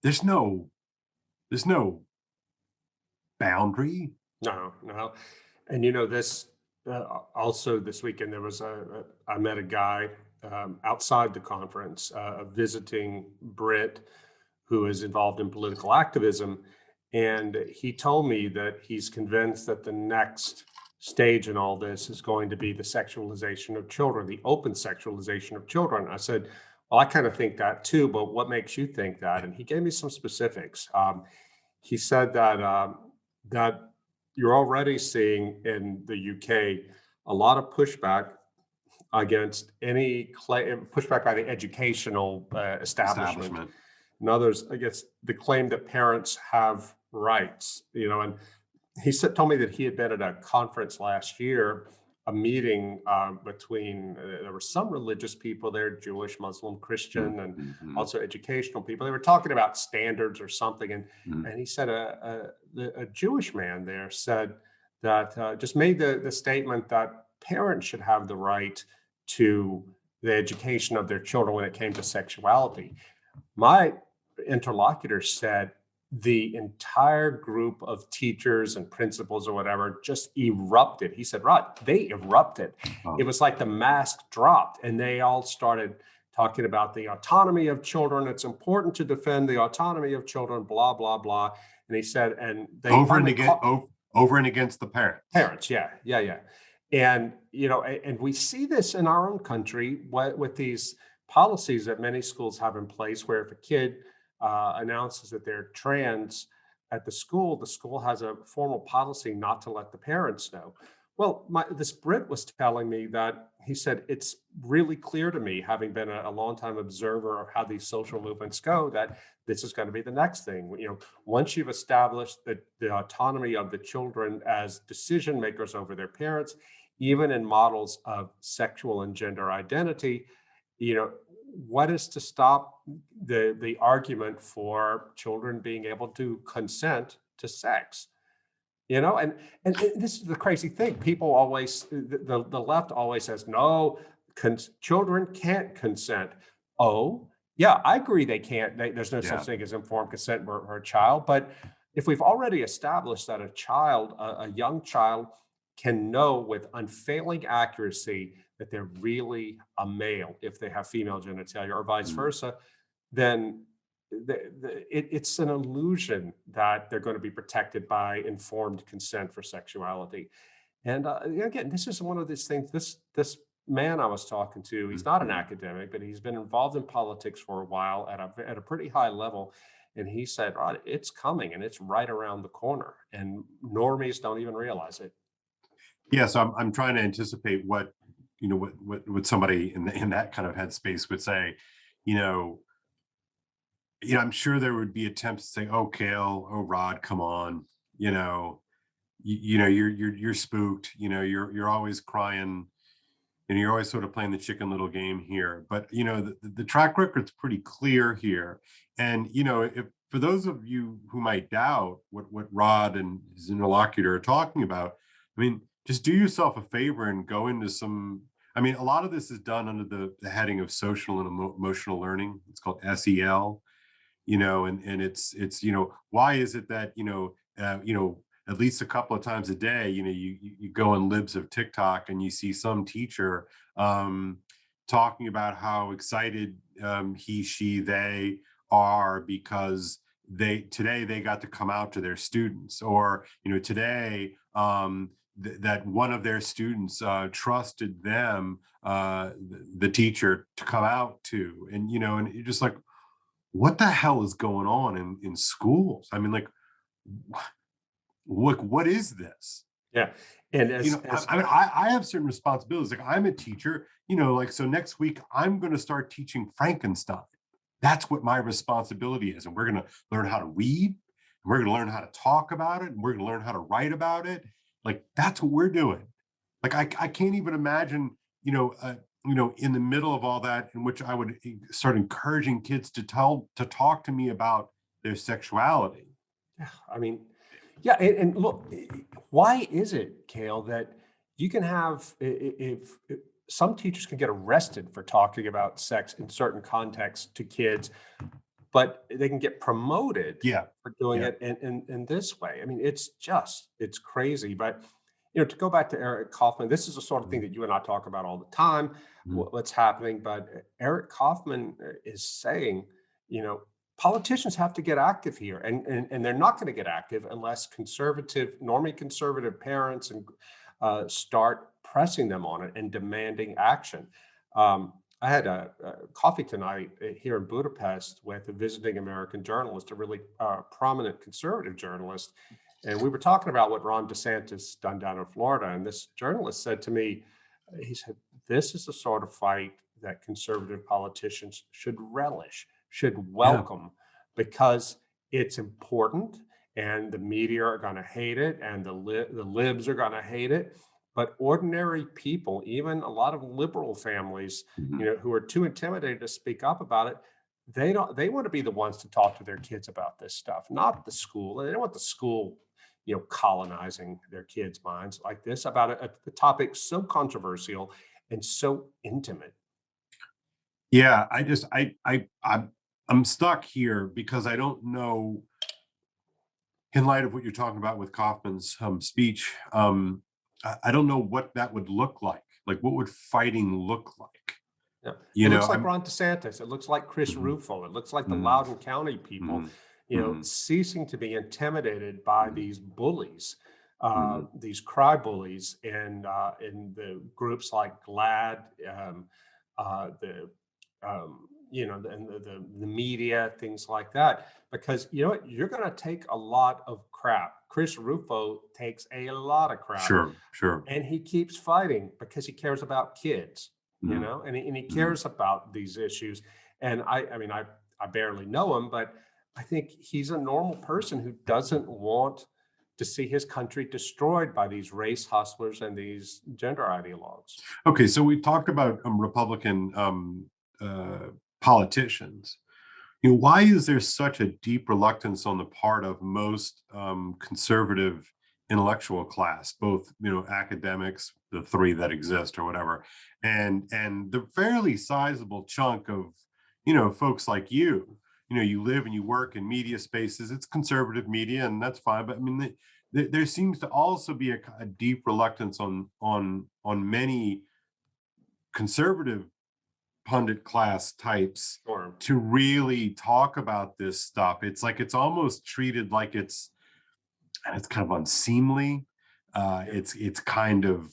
there's no boundary. No. And this also this weekend there was I met a guy outside the conference, a visiting Brit who is involved in political activism, and he told me that he's convinced that the next stage in all this is going to be the sexualization of children, the open sexualization of children. I said, well, I kind of think that too, but what makes you think that? And he gave me some specifics. He said that you're already seeing in the UK a lot of pushback against any claim, pushback by the educational establishment, Establishment. and others against the claim that parents have rights. And he told me that he had been at a conference last year, a meeting between, there were some religious people there, Jewish, Muslim, Christian, and Mm-hmm. also educational people. They were talking about standards or something. Mm-hmm. And he said a Jewish man there said that just made the statement that parents should have the right to the education of their children when it came to sexuality. My interlocutor said the entire group of teachers and principals or whatever just erupted. He said, Rod, they erupted. Oh. It was like the mask dropped and they all started talking about the autonomy of children. It's important to defend the autonomy of children, blah, blah, blah. And he said, and they over and against the parents. Parents, yeah. And, and we see this in our own country with these policies that many schools have in place, where if a kid announces that they're trans at the school has a formal policy not to let the parents know. Well, this Brit was telling me that he said, it's really clear to me, having been a longtime observer of how these social movements go, that this is going to be the next thing. Once you've established the autonomy of the children as decision makers over their parents, even in models of sexual and gender identity, what is to stop the argument for children being able to consent to sex? And this is the crazy thing. People always, the left always says, no, children can't consent. Oh, yeah, I agree they can't. There's no such thing as informed consent for a child. But if we've already established that a young child can know with unfailing accuracy that they're really a male if they have female genitalia, or vice versa, then it's an illusion that they're going to be protected by informed consent for sexuality. And again, this is one of these things. This man I was talking to, he's not an academic, but he's been involved in politics for a while at a pretty high level. And he said, "Rod, it's coming, and it's right around the corner, and normies don't even realize it." Yeah, so I'm trying to anticipate what somebody in that kind of headspace would say. I'm sure there would be attempts to say, "Oh, Kale, oh, Rod, come on, you're spooked. You're always crying, and you're always sort of playing the Chicken Little game here." But the track record's pretty clear here, and if for those of you who might doubt what Rod and his interlocutor are talking about, I mean, just do yourself a favor and go into some. I mean, a lot of this is done under the heading of social and emotional learning. It's called SEL. And it's why is it that at least a couple of times a day, you go in libs of TikTok and you see some teacher talking about how excited he, she, they are because today they got to come out to their students, or today that one of their students trusted them, the teacher, to come out to, and and you're just like, what the hell is going on in schools? I mean, like, what is this? Yeah. And I have certain responsibilities. Like, I'm a teacher, so next week I'm going to start teaching Frankenstein. That's what my responsibility is. And we're going to learn how to read, and we're going to learn how to talk about it, and we're going to learn how to write about it. Like, that's what we're doing. Like, I can't even imagine, in the middle of all that, in which I would start encouraging kids to talk to me about their sexuality. Yeah, I mean, yeah, and look, why is it, Kale, that you can have, if some teachers can get arrested for talking about sex in certain contexts to kids, but they can get promoted for doing it in this way? I mean, it's crazy. But to go back to Eric Kaufman, this is the sort of thing that you and I talk about all the time, what's happening. But Eric Kaufman is saying, politicians have to get active here, and they're not going to get active unless normally conservative parents and start pressing them on it and demanding action. I had a coffee tonight here in Budapest with a visiting American journalist, a really prominent conservative journalist. And we were talking about what Ron DeSantis done down in Florida. And this journalist said to me, he said, this is the sort of fight that conservative politicians should relish, should welcome, because it's important, and the media are going to hate it, and the libs are going to hate it. But ordinary people, even a lot of liberal families, who are too intimidated to speak up about it, they want to be the ones to talk to their kids about this stuff, not the school. They don't want the school, colonizing their kids' minds like this about a topic so controversial and so intimate. Yeah, I'm stuck here because I don't know, in light of what you're talking about with Kaufman's speech, I don't know what that would look like. Like, what would fighting look like? Yeah. It looks like Ron DeSantis. It looks like Chris Rufo. It looks like the Loudoun County people, ceasing to be intimidated by these bullies, these cry bullies, in the groups like GLAAD, the media, things like that. Because you know what, you're going to take a lot of crap. Chris Rufo takes a lot of crap. Sure. And he keeps fighting because he cares about kids, and he cares about these issues. And I mean, I barely know him, but I think he's a normal person who doesn't want to see his country destroyed by these race hustlers and these gender ideologues. Okay, so we talked about Republican politicians. Why is there such a deep reluctance on the part of most conservative intellectual class, both academics, the three that exist or whatever, and the fairly sizable chunk of folks like you? You live and you work in media spaces. It's conservative media, and that's fine. But I mean, there seems to also be a deep reluctance on many conservative pundit class types to really talk about this stuff. It's like it's almost treated like it's kind of unseemly. It's kind of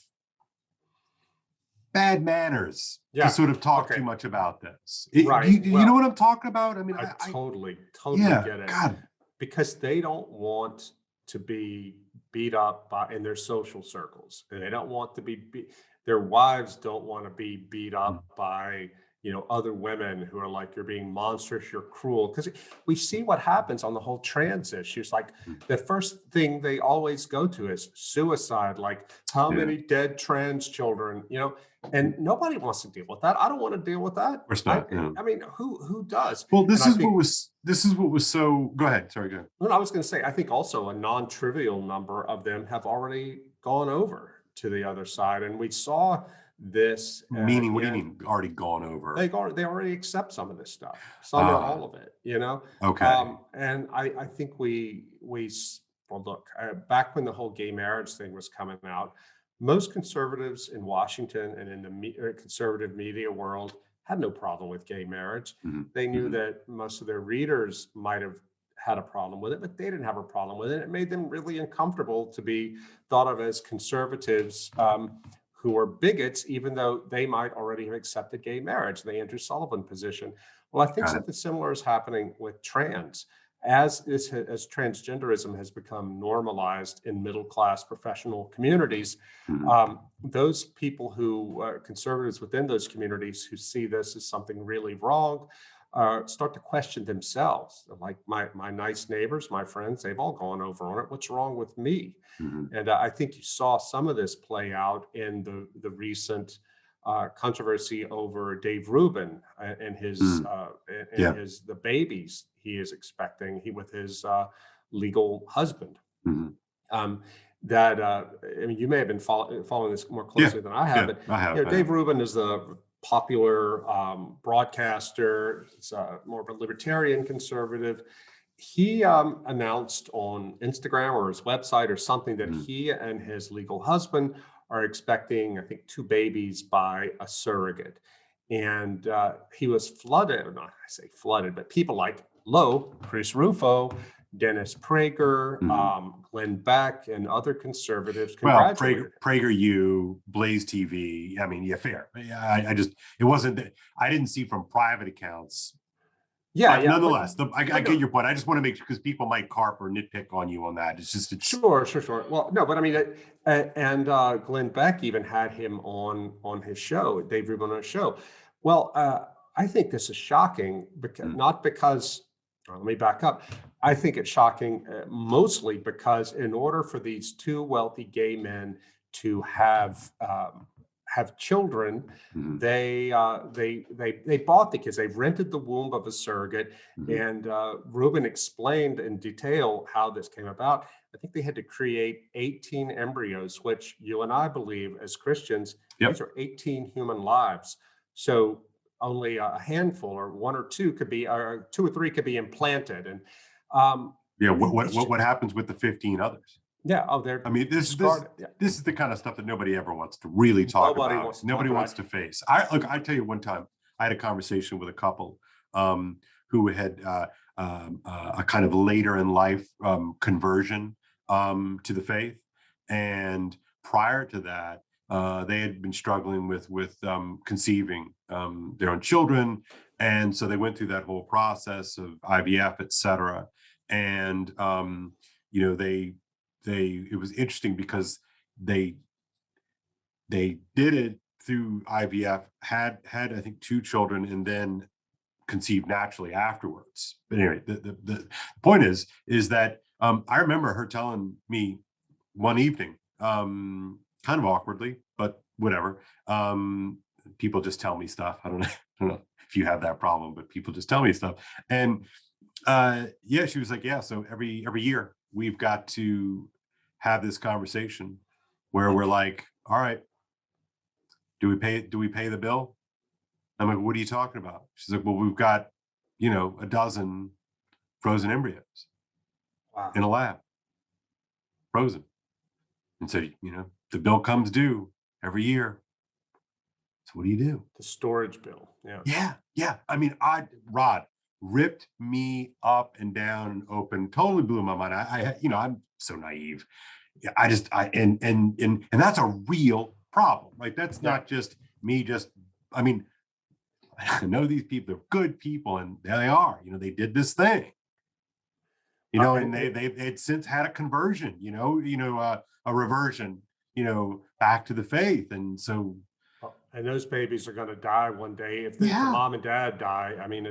bad manners to sort of talk too much about this. Right. You know what I'm talking about? I mean, I totally yeah, get it. God. Because they don't want to be beat up in their social circles, and they don't want to be their wives don't want to be beat up by other women who are like, you're being monstrous, you're cruel. Because we see what happens on the whole trans issues. Like, the first thing they always go to is suicide. Like, how many dead trans children, and nobody wants to deal with that. I don't want to deal with that. Of course not. I mean, who does? Well, this is what was so, go ahead. Sorry, go ahead. Well, I was going to say, I think also a non-trivial number of them have already gone over to the other side. And we saw this. Meaning, what do you mean already gone over? They already accept some of this stuff, some or all of it, Okay. And I think look, back when the whole gay marriage thing was coming out, most conservatives in Washington and in the conservative media world had no problem with gay marriage. They knew that most of their readers might have had a problem with it, but they didn't have a problem with it. It made them really uncomfortable to be thought of as conservatives who are bigots, even though they might already have accepted gay marriage, the Andrew Sullivan position. Well, I think something similar is happening with trans. As transgenderism has become normalized in middle-class professional communities, those people who are conservatives within those communities who see this as something really wrong start to question themselves. Like, my nice neighbors, my friends, they've all gone over on it. What's wrong with me? And I think you saw some of this play out in the recent controversy over Dave Rubin and his the babies he is expecting with his legal husband. I mean, you may have been following this more closely than I have. But I have. Dave Rubin is the popular broadcaster. He's more of a libertarian conservative. He announced on Instagram or his website or something that he and his legal husband are expecting, I think, 2 babies by a surrogate. And he was flooded, or not I say flooded, but people like Chris Rufo, Dennis Prager, Glenn Beck, and other conservatives. Well, PragerU, Blaze TV. I mean, fair. I didn't see from private accounts Yeah, But yeah. nonetheless, I But get no, your point. I just want to make sure, because people might carp or nitpick on you on that. sure. Well, no, but I mean, and Glenn Beck even had him on his show, Dave Rubin on his show. Well, I think this is shocking because not because. Let me back up. I think it's shocking mostly because in order for these two wealthy gay men to have children, Mhm. they bought the kids. They rented the womb of a surrogate, Mhm. and Rubin explained in detail how this came about. I think they had to create 18 embryos, which you and I believe as Christians, these Yep. are 18 human lives. So only a handful, or one or two could be, or two or three could be implanted, and Yeah. it's just, What happens with the 15 others? yeah. Oh, I they're mean, discarded. Yeah. this is the kind of stuff that nobody ever wants to really talk Nobody about. wants to talk Nobody about wants it. to face. I tell you, one time I had a conversation with a couple who had a kind of later in life conversion to the faith, and prior to that, they had been struggling with conceiving their own children, and so they went through that whole process of IVF, et cetera, and you know they it was interesting because they did it through IVF, had I think two children, and then conceived naturally afterwards. But anyway, the point is that I remember her telling me one evening, kind of awkwardly, but whatever. People just tell me stuff. I don't know if you have that problem, but people just tell me stuff. And yeah, she was like, yeah, so every year we've got to have this conversation where we're like, all right, do we pay the bill? I'm like, what are you talking about? She's like, well, we've got, a dozen frozen embryos Wow. in a lab, frozen. And so, the bill comes due every year. So what do you do? The storage bill. Yeah. Yeah. I mean, Rod ripped me up and down and open, totally blew my mind. I'm so naive. Yeah, and that's a real problem. Like, that's Yeah. not just me. I mean, I know these people are good people, and there they are. They did this thing. And they'd since had a conversion. A reversion. Back to the faith, and so. And those babies are going to die one day if the Yeah. mom and dad die. I mean,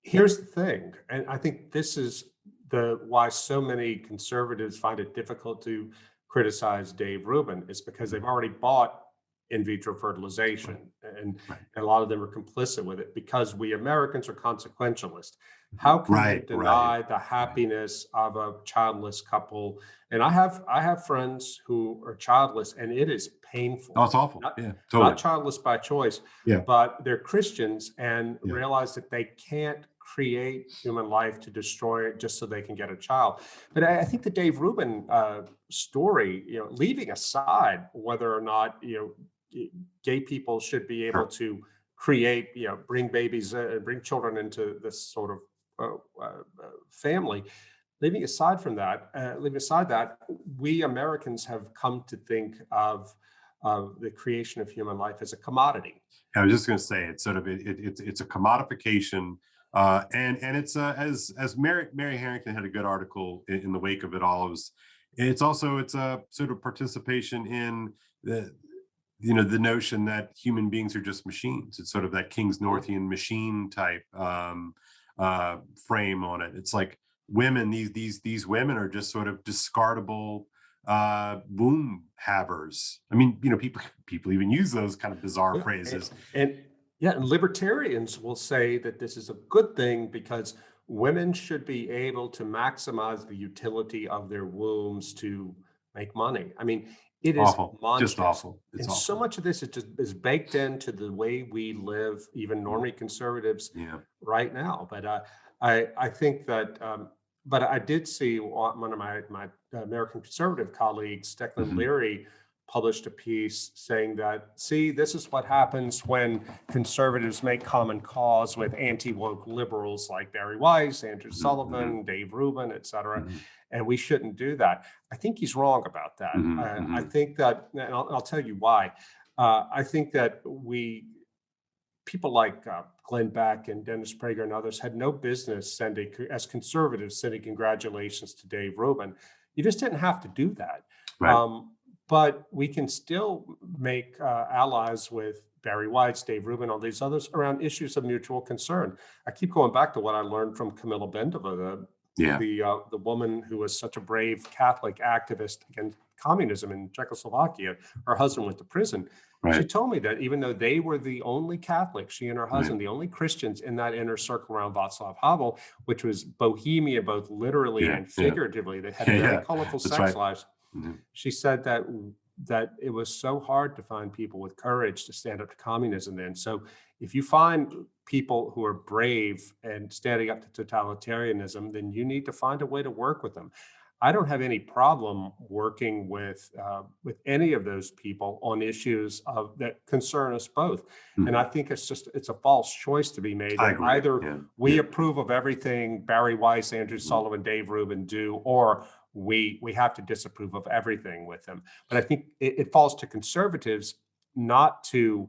here's the thing, and I think this is the why so many conservatives find it difficult to criticize Dave Rubin, is because they've already bought in vitro fertilization, and Right. a lot of them are complicit with it because we Americans are consequentialist. How can you deny the happiness of a childless couple? And I have friends who are childless, and it is painful. Oh, it's awful. Not, Yeah, totally. not childless by choice, Yeah. but they're Christians and Yeah. realize that they can't create human life to destroy it just so they can get a child. But I think the Dave Rubin story, leaving aside whether or not gay people should be able to create, bring babies, bring children into this sort of family. Leaving aside that, we Americans have come to think of the creation of human life as a commodity. I was just going to say, it's sort of it's a commodification, and it's as Mary Harrington had a good article in the wake of it all. It's a sort of participation in the notion that human beings are just machines. It's sort of that King's Northian machine type frame on it. It's like women; these women are just sort of discardable womb havers. I mean, people even use those kind of bizarre phrases. And libertarians will say that this is a good thing because women should be able to maximize the utility of their wombs to make money. I mean, it is awful, monstrous. just awful. It's and awful. So much of this is baked into the way we live, even normie conservatives right now. But I think that, but I did see one of my American conservative colleagues, Declan Leary, published a piece saying that, see, this is what happens when conservatives make common cause with anti-woke liberals like Barry Weiss, Andrew Sullivan, Dave Rubin, et cetera. And we shouldn't do that. I think he's wrong about that. I think that, and I'll tell you why. I think that we people like Glenn Beck and Dennis Prager and others had no business sending, as conservatives, sending congratulations to Dave Rubin. You just didn't have to do that. Right. But we can still make allies with Barry White, Dave Rubin, all these others around issues of mutual concern. I keep going back to what I learned from Camilla Bendova, the woman who was such a brave Catholic activist against communism in Czechoslovakia. Her husband went to prison. Right. She told me that even though they were the only Catholics, she and her husband, the only Christians in that inner circle around Václav Havel, which was Bohemia, both literally and figuratively, they had very colorful sex lives. Mm-hmm. She said that it was so hard to find people with courage to stand up to communism then. So if you find people who are brave and standing up to totalitarianism, then you need to find a way to work with them. I don't have any problem working with any of those people on issues that concern us both. Mm-hmm. And I think it's a false choice to be made. Either we approve of everything Barry Weiss, Andrew Sullivan, Dave Rubin do, or we have to disapprove of everything with them. But I think it falls to conservatives not to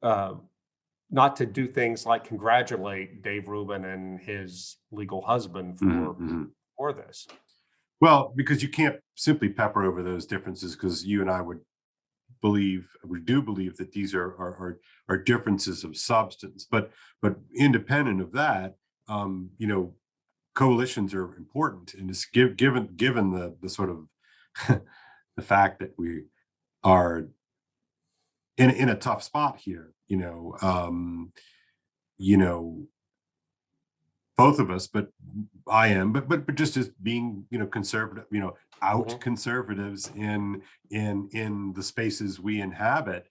do things like congratulate Dave Rubin and his legal husband for this. Well, because you can't simply pepper over those differences, because you and I we do believe that these are differences of substance. But independent of that, coalitions are important, and it's given the sort of the fact that we are in a tough spot here. Both of us, but I am, but just as being, conservative, out conservatives in the spaces we inhabit,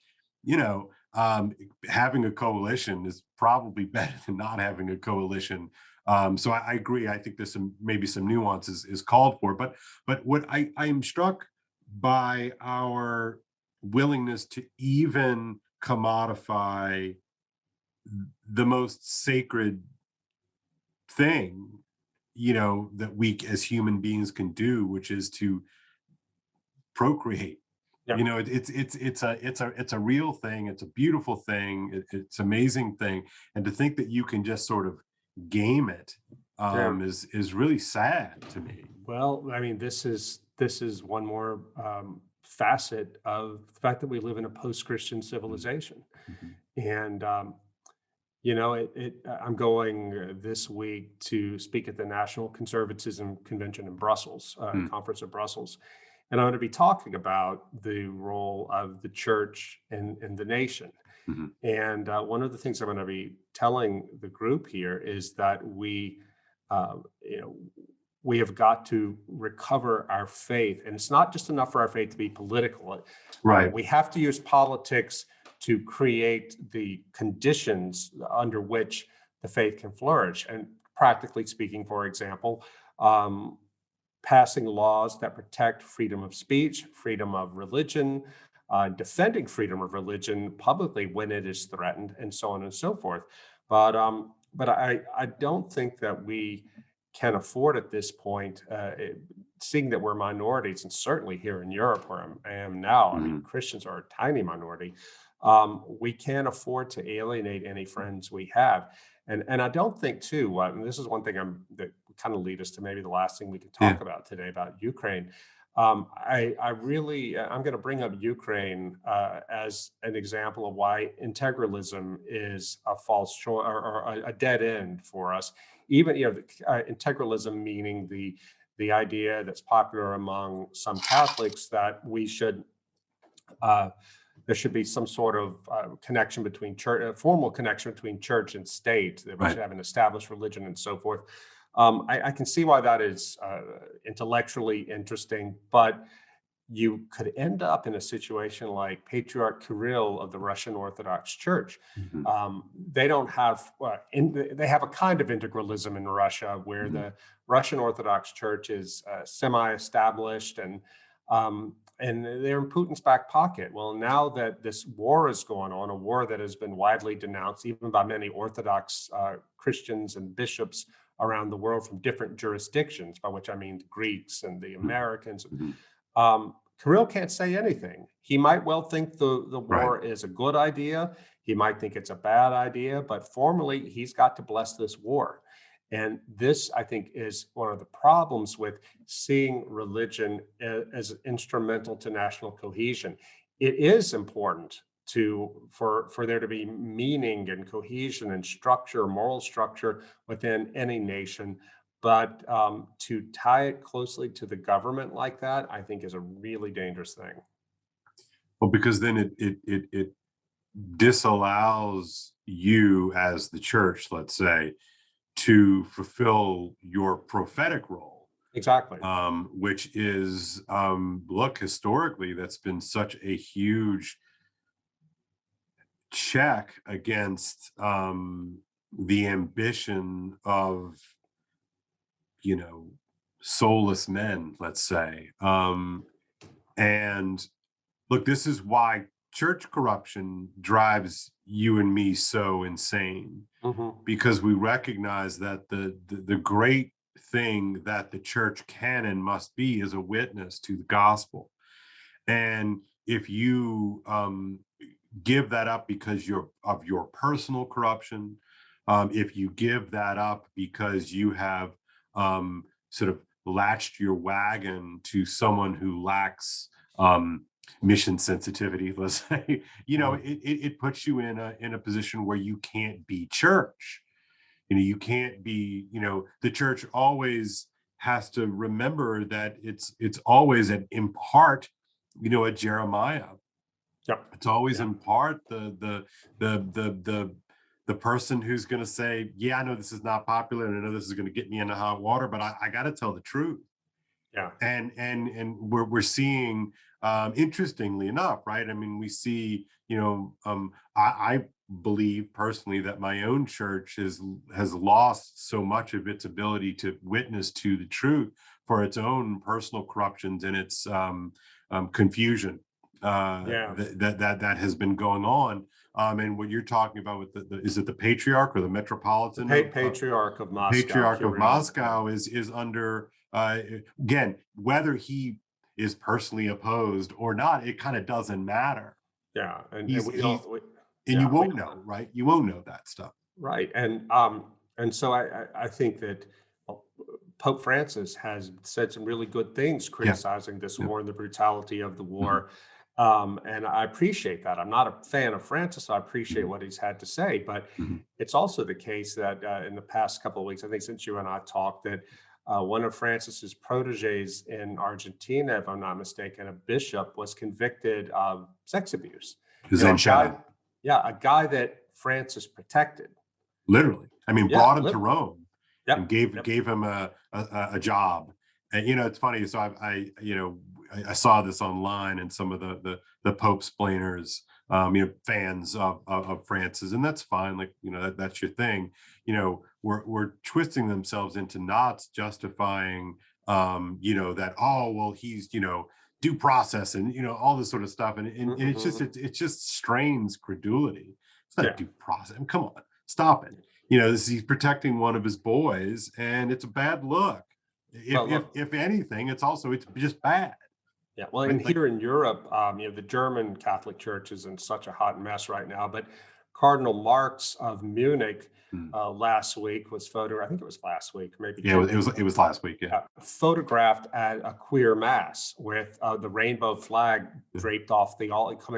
having a coalition is probably better than not having a coalition. So I agree. I think there's maybe some nuances is called for, but what I am struck by our willingness to even commodify the most sacred thing, that we as human beings can do, which is to procreate. It's a real thing. It's a beautiful thing. It's an amazing thing. And to think that you can just sort of game it is really sad to me. Well, I mean, this is one more facet of the fact that we live in a post-Christian civilization. Mm-hmm. And I'm going this week to speak at the National Conservatism Convention in Brussels, Conference of Brussels. And I'm going to be talking about the role of the church in the nation. Mm-hmm. And one of the things I'm going to be telling the group here is that we have got to recover our faith. And it's not just enough for our faith to be political. Right. We have to use politics to create the conditions under which the faith can flourish. And practically speaking, for example, passing laws that protect freedom of speech, freedom of religion, defending freedom of religion publicly when it is threatened, and so on and so forth. But I don't think that we can afford at this point, seeing that we're minorities, and certainly here in Europe where I am now, I mean, Christians are a tiny minority. We can't afford to alienate any friends we have. And I don't think too, and this is one thing that kind of lead us to maybe the last thing we can talk about today about Ukraine. I'm going to bring up Ukraine as an example of why integralism is a false choice or a dead end for us. Even, integralism meaning the idea that's popular among some Catholics that we should, there should be some sort of connection between church, formal connection between church and state, that we should have an established religion and so forth. I can see why that is intellectually interesting, but you could end up in a situation like Patriarch Kirill of the Russian Orthodox Church. Mm-hmm. They don't have, they have a kind of integralism in Russia where the Russian Orthodox Church is semi-established and they're in Putin's back pocket. Well, now that this war is going on, a war that has been widely denounced even by many Orthodox Christians and bishops around the world from different jurisdictions, by which I mean the Greeks and the Americans. Mm-hmm. Kirill can't say anything. He might well think the war is a good idea. He might think it's a bad idea, but formally, he's got to bless this war. And this, I think, is one of the problems with seeing religion as instrumental to national cohesion. It is important for there to be meaning and cohesion and structure, moral structure within any nation. But to tie it closely to the government like that, I think, is a really dangerous thing. Well, because then it disallows you as the church, let's say, to fulfill your prophetic role. Exactly. Which is, look, historically, that's been such a huge check against the ambition of, soulless men, let's say. And look, this is why church corruption drives you and me so insane, because we recognize that the great thing that the church can and must be is a witness to the gospel. And if you give that up because of your personal corruption, if you give that up because you have sort of latched your wagon to someone who lacks mission sensitivity, let's say, it puts you in a position where you can't be church. You can't be, the church always has to remember that it's always in part, a Jeremiah. Yep. It's always in part the person who's going to say, yeah, I know this is not popular and I know this is going to get me into hot water, but I got to tell the truth. Yeah. And we're seeing, interestingly enough, right? I mean, we see, I believe personally that my own church has lost so much of its ability to witness to the truth for its own personal corruptions and its confusion that has been going on. And what you're talking about with is it the patriarch or the metropolitan? Patriarch of Moscow. Patriarch of Moscow is under, again, whether he is personally opposed or not, it kind of doesn't matter. Yeah. You won't know, right? You won't know that stuff. Right. And so I think that Pope Francis has said some really good things criticizing this war and the brutality of the war. And I appreciate that. I'm not a fan of Francis, so I appreciate what he's had to say. But it's also the case that in the past couple of weeks, I think since you and I talked, that one of Francis's proteges in Argentina, if I'm not mistaken, a bishop, was convicted of sex abuse. A guy that Francis protected. Literally. I mean, brought him to Rome and gave him a job. And, it's funny. So I saw this online and some of the Pope's splainers, fans of Francis, and that's fine. Like, that's your thing. We're twisting themselves into knots, justifying, that, oh, well, he's, due process and, all this sort of stuff. And it's just, it just strains credulity. It's not due process. I mean, come on, stop it. He's protecting one of his boys and it's a bad look. If anything, it's just bad. Yeah, well, and here in Europe, the German Catholic Church is in such a hot mess right now. But Cardinal Marx of Munich last week was I think it was last week, maybe. Yeah, it was last week. Yeah, photographed at a queer mass with the rainbow flag draped coming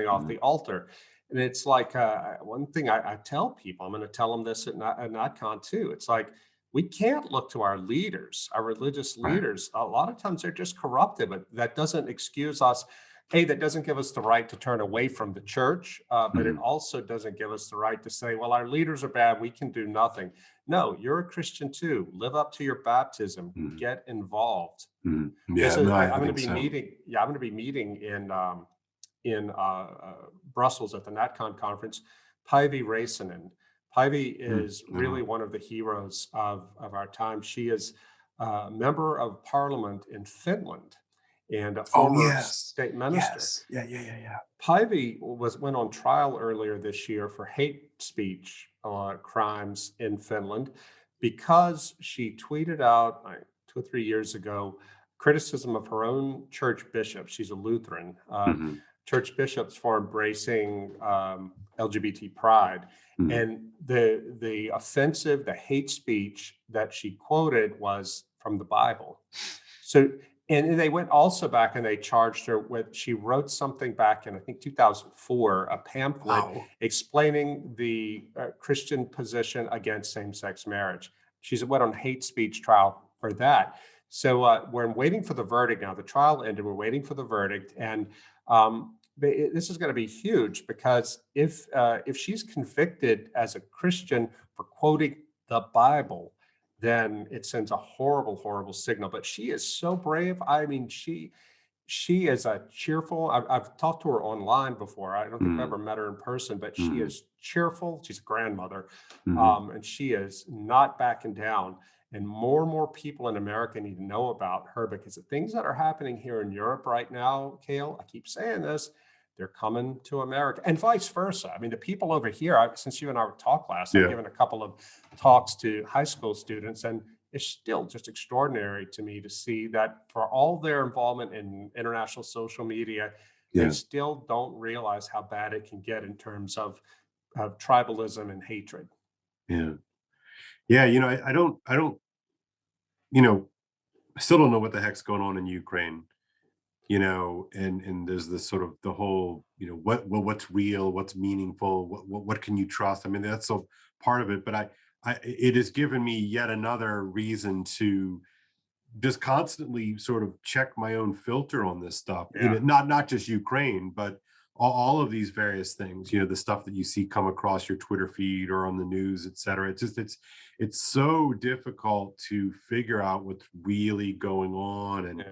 off the altar. And it's like one thing I tell people, I'm going to tell them this at NotCon too. It's like, we can't look to our leaders, our religious leaders. A lot of times they're just corrupted, but that doesn't excuse us. That doesn't give us the right to turn away from the church, but it also doesn't give us the right to say, well, our leaders are bad, we can do nothing. No, you're a Christian too. Live up to your baptism. Get involved. I'm going to be meeting in Brussels at the NatCon conference, Päivi Räsänen. Päivi is really one of the heroes of our time. She is a member of parliament in Finland and a former state minister. Yes. Yeah. Päivi went on trial earlier this year for hate speech crimes in Finland because she tweeted out 2 or 3 years ago criticism of her own church bishop. She's a Lutheran. church bishops for embracing LGBT pride. And the offensive, the hate speech that she quoted was from the Bible. So, and they went also back and they charged her with, she wrote something back in, I think, 2004, a pamphlet explaining the Christian position against same-sex marriage. She's went on hate speech trial for that. So we're waiting for the verdict now. The trial ended. We're waiting for the verdict, and this is going to be huge, because if she's convicted as a Christian for quoting the Bible, then it sends a horrible, horrible signal. But she is so brave. I mean, she is a cheerful. I've talked to her online before. I don't think I've ever met her in person, but she is cheerful. She's a grandmother, and she is not backing down. And more people in America need to know about her, because the things that are happening here in Europe right now, Kale, I keep saying this, they're coming to America, and vice versa. I mean, the people over here, since you and I talked last, I've given a couple of talks to high school students, and it's still just extraordinary to me to see that for all their involvement in international social media, they still don't realize how bad it can get in terms of tribalism and hatred. Yeah. I don't, I still don't know what the heck's going on in Ukraine. And there's this sort of the whole, what's real, what's meaningful, what can you trust? I mean, that's a part of it, but it has given me yet another reason to just constantly sort of check my own filter on this stuff. Not just Ukraine, but all of these various things, the stuff that you see come across your Twitter feed or on the news, et cetera. It's so difficult to figure out what's really going on. And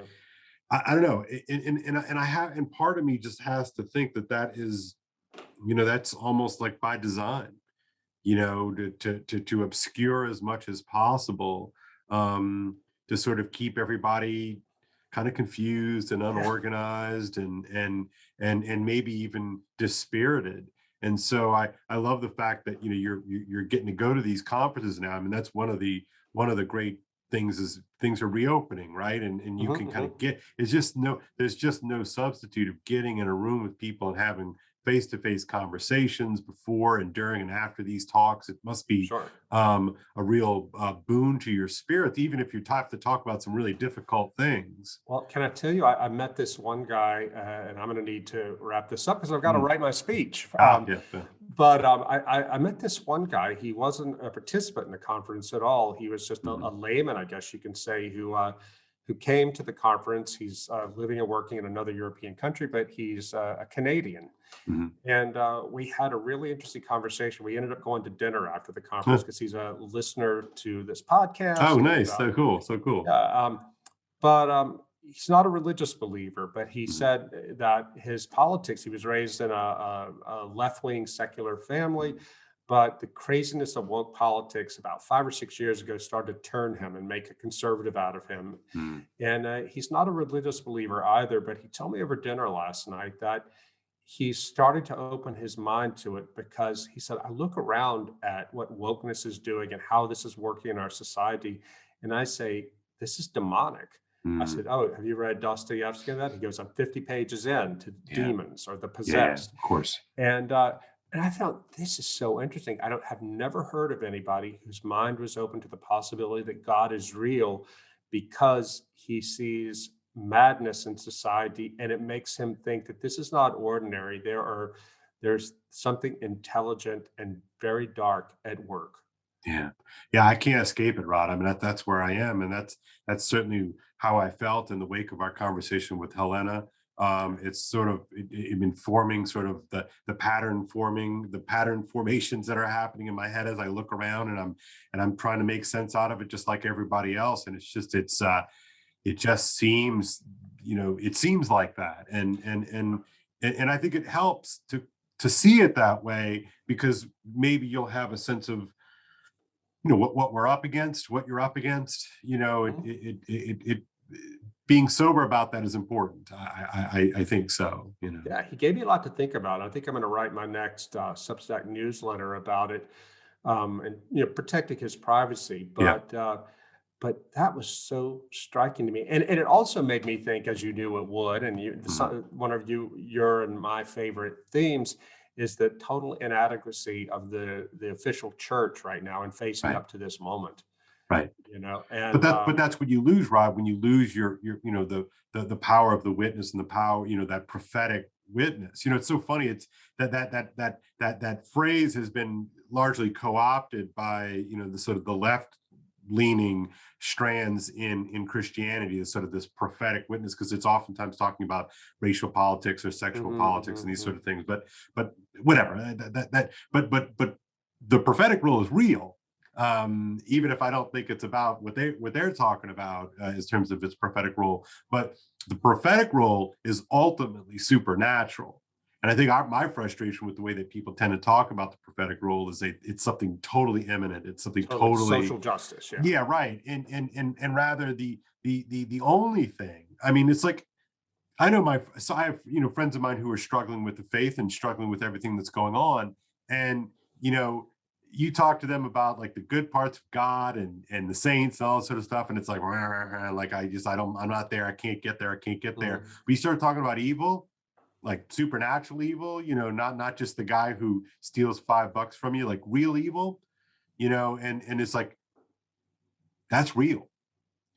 I don't know, and part of me just has to think that is, that's almost like by design, to obscure as much as possible, to sort of keep everybody kind of confused and unorganized and maybe even dispirited. And so I love the fact that you're getting to go to these conferences now. I mean, that's one of the great things is things are reopening, right? And you can kind of there's just no substitute of getting in a room with people and having face-to-face conversations before and during and after these talks. It must be a real boon to your spirit, even if you have to talk about some really difficult things. Well, can I tell you, I met this one guy, and I'm going to need to wrap this up because I've got to write my speech. But I met this one guy. He wasn't a participant in the conference at all. He was just a layman, I guess you can say, who came to the conference. He's living and working in another European country, but he's a Canadian. And we had a really interesting conversation. We ended up going to dinner after the conference because he's a listener to this podcast. Oh, nice. So cool. But he's not a religious believer, but he said that his politics, he was raised in a left-wing secular family, but the craziness of woke politics about 5 or 6 years ago started to turn him and make a conservative out of him. And he's not a religious believer either, but he told me over dinner last night that he started to open his mind to it, because he said, I look around at what wokeness is doing and how this is working in our society, and I say, this is demonic. I said, oh, have you read Dostoevsky and that? He goes, I'm 50 pages in to demons or the possessed. Of course. And I thought, this is so interesting. Have never heard of anybody whose mind was open to the possibility that God is real, because he sees madness in society, and it makes him think that this is not ordinary. There's something intelligent and very dark at work. Yeah, I can't escape it, Rod. I mean, that's where I am, and that's certainly how I felt in the wake of our conversation with Helena. It's sort of informing sort of the pattern formations that are happening in my head as I look around, and I'm trying to make sense out of it, just like everybody else. And it just seems, it seems like that, and I think it helps to see it that way, because maybe you'll have a sense of what we're up against, what you're up against. It being sober about that is important. I think so. Yeah, he gave me a lot to think about. I think I'm going to write my next Substack newsletter about it, and protecting his privacy. But But that was so striking to me. And it also made me think, as you knew it would, and one of your and my favorite themes is the total inadequacy of the official church right now in facing Right. up to this moment. Right. And but that's what you lose, Rod, when you lose your the power of the witness and the power, that prophetic witness. It's so funny. It's that phrase has been largely co-opted by the sort of the left leaning strands in Christianity, is sort of this prophetic witness, because it's oftentimes talking about racial politics or sexual politics and these sort of things. But whatever. But the prophetic role is real. Even if I don't think it's about what they're talking about in terms of its prophetic role, but the prophetic role is ultimately supernatural. And I think my frustration with the way that people tend to talk about the prophetic role is it's something totally imminent. It's something totally social justice. Yeah, right. And rather the only thing. I mean, it's like, I have friends of mine who are struggling with the faith and struggling with everything that's going on, and you talk to them about like the good parts of God and the saints and all that sort of stuff, and it's like I'm not there. I can't get there. But you start talking about evil, like supernatural evil, not just the guy who steals $5 from you, like real evil, and it's like, that's real.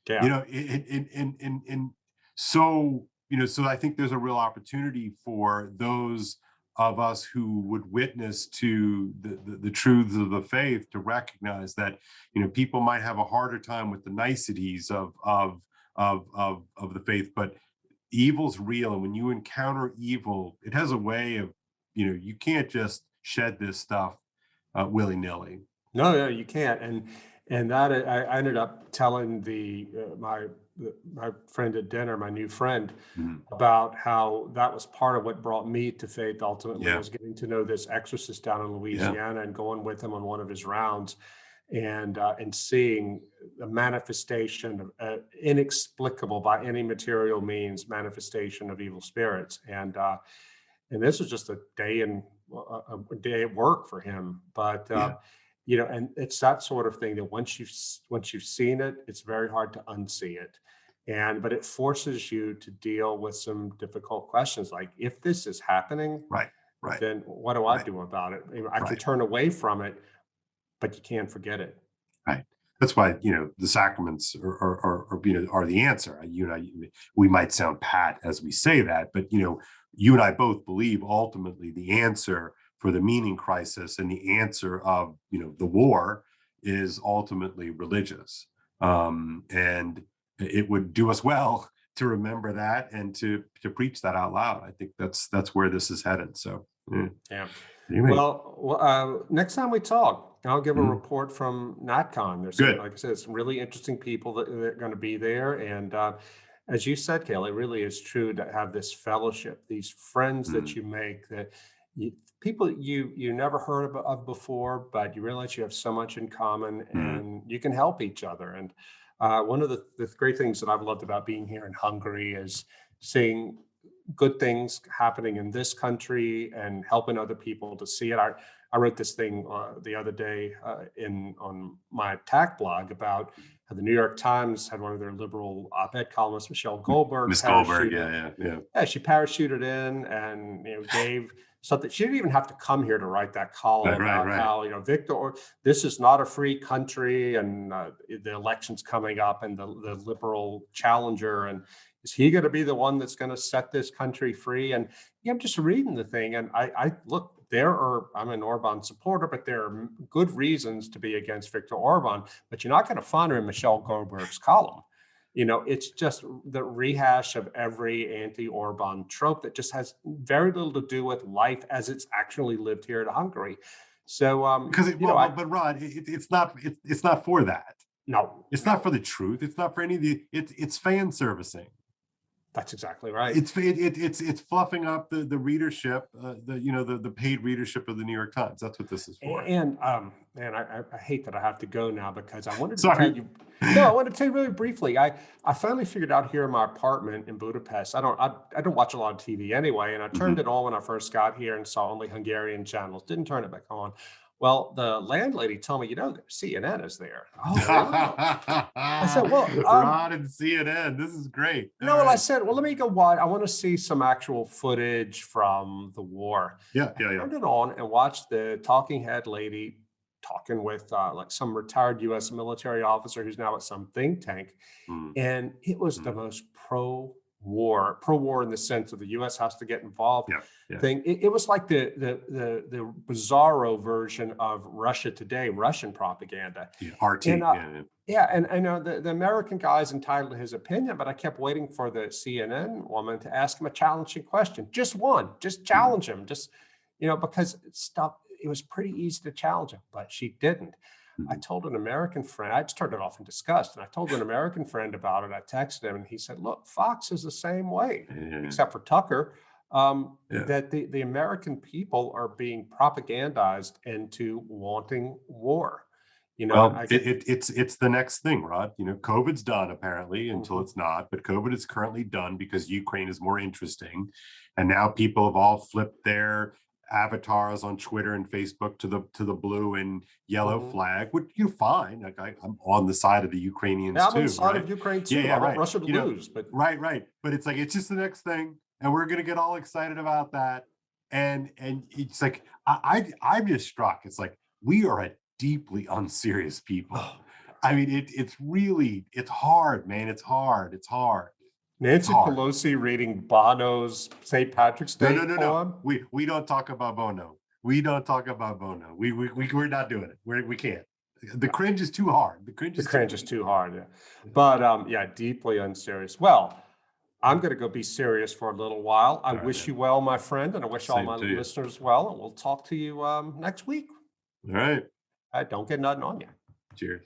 Yeah. And so so I think there's a real opportunity for those of us who would witness to the truths of the faith to recognize that people might have a harder time with the niceties of the faith, but evil's real. And when you encounter evil, it has a way of you can't just shed this stuff willy-nilly. No, you can't. And that I ended up telling my friend at dinner, my new friend, about how that was part of what brought me to faith ultimately, was getting to know this exorcist down in Louisiana and going with him on one of his rounds, and seeing the manifestation of inexplicable by any material means manifestation of evil spirits. And this was just a day at work for him. But and it's that sort of thing that once you've seen it, it's very hard to unsee it. But it forces you to deal with some difficult questions, like, if this is happening, Right. then what do I do about it? I can turn away from it, but you can't forget it. Right. That's why the sacraments are the answer. We might sound pat as we say that, but you and I both believe ultimately the answer for the meaning crisis and the answer of the war is ultimately religious, and it would do us well to remember that and to preach that out loud. I think that's where this is headed. So yeah. Anyway. Well, next time we talk, I'll give a report from NatCon. There's some, like I said, some really interesting people that are going to be there. And as you said, Kale, it really is true to have this fellowship, these friends that you make, that people you never heard of before, but you realize you have so much in common and you can help each other. And one of the great things that I've loved about being here in Hungary is seeing good things happening in this country and helping other people to see it. I wrote this thing the other day on my attack blog about how the New York Times had one of their liberal op-ed columnists, Michelle Goldberg. Miss Goldberg, yeah. She parachuted in and gave something. She didn't even have to come here to write that column about how Victor, this is not a free country, and the election's coming up, and the liberal challenger, and is he going to be the one that's going to set this country free? And I'm just reading the thing, and I look. I'm an Orban supporter, but there are good reasons to be against Viktor Orban. But you're not going to find her in Michelle Goldberg's column. It's just the rehash of every anti-Orban trope that just has very little to do with life as it's actually lived here in Hungary. So, but Rod, it's not for that. No, it's not for the truth. It's not for any of the. It's fan servicing. That's exactly right. It's fluffing up the readership, the paid readership of the New York Times. That's what this is for. And man, I hate that I have to go now, because I wanted to tell you. No, I wanted to tell you really briefly. I finally figured out here in my apartment in Budapest. I don't watch a lot of TV anyway, and I turned it on when I first got here and saw only Hungarian channels. Didn't turn it back on. Well, the landlady told me, CNN is there. Oh, really? I said, well, Rod and CNN. This is great. All no, well, I right. said, well, let me go watch. I want to see some actual footage from the war. Yeah, I yeah, yeah. turned it on and watched the talking head lady talking with like some retired U.S. military officer who's now at some think tank. Mm, And it was the mm. most pro war in the sense of the U.S. has to get involved Yeah, yeah. thing. It was like the bizarro version of Russia Today, Russian propaganda. Yeah, RT. And Yeah, yeah. yeah, and I know the American guy's entitled to his opinion, but I kept waiting for the CNN woman to ask him a challenging question. Just one, just Mhm, challenge him. Just, because stuff, it was pretty easy to challenge him, but she didn't. I mhm. told an American friend, I started off in disgust, and I told an American friend about it. I texted him, and he said, look, Fox is the same way, Yeah, except for Tucker, yeah. that the American people are being propagandized into wanting war. And Well, I get, it's the next thing, Rod. COVID's done apparently until mhm. it's not, but COVID is currently done because Ukraine is more interesting, and now people have all flipped their avatars on Twitter and Facebook to the blue and yellow Mhm. flag, which fine. Like I'm on the side of the Ukrainians Yeah, I'm on the too, side right? of Ukraine Yeah, too. yeah, I want right. Russia to lose, but Right, right. But it's like it's just the next thing, and we're gonna get all excited about that, and it's like I'm just struck. It's like we are a deeply unserious people. oh, I mean, it's hard, man. It's hard. It's hard. It's Nancy hard. Pelosi reading Bono's St. Patrick's No, Day no, no, no. poem. We don't talk about Bono. We don't talk about Bono. We're not doing it. We can't. The No, cringe is too hard. The cringe the is too cringe is deep. too hard. Yeah. But yeah, deeply unserious. Well, I'm going to go be serious for a little while. I All right, wish man. you well, my friend, and I wish all Same my to you. listeners well. And we'll talk to you next week. All right. Don't get nothing on you. Cheers.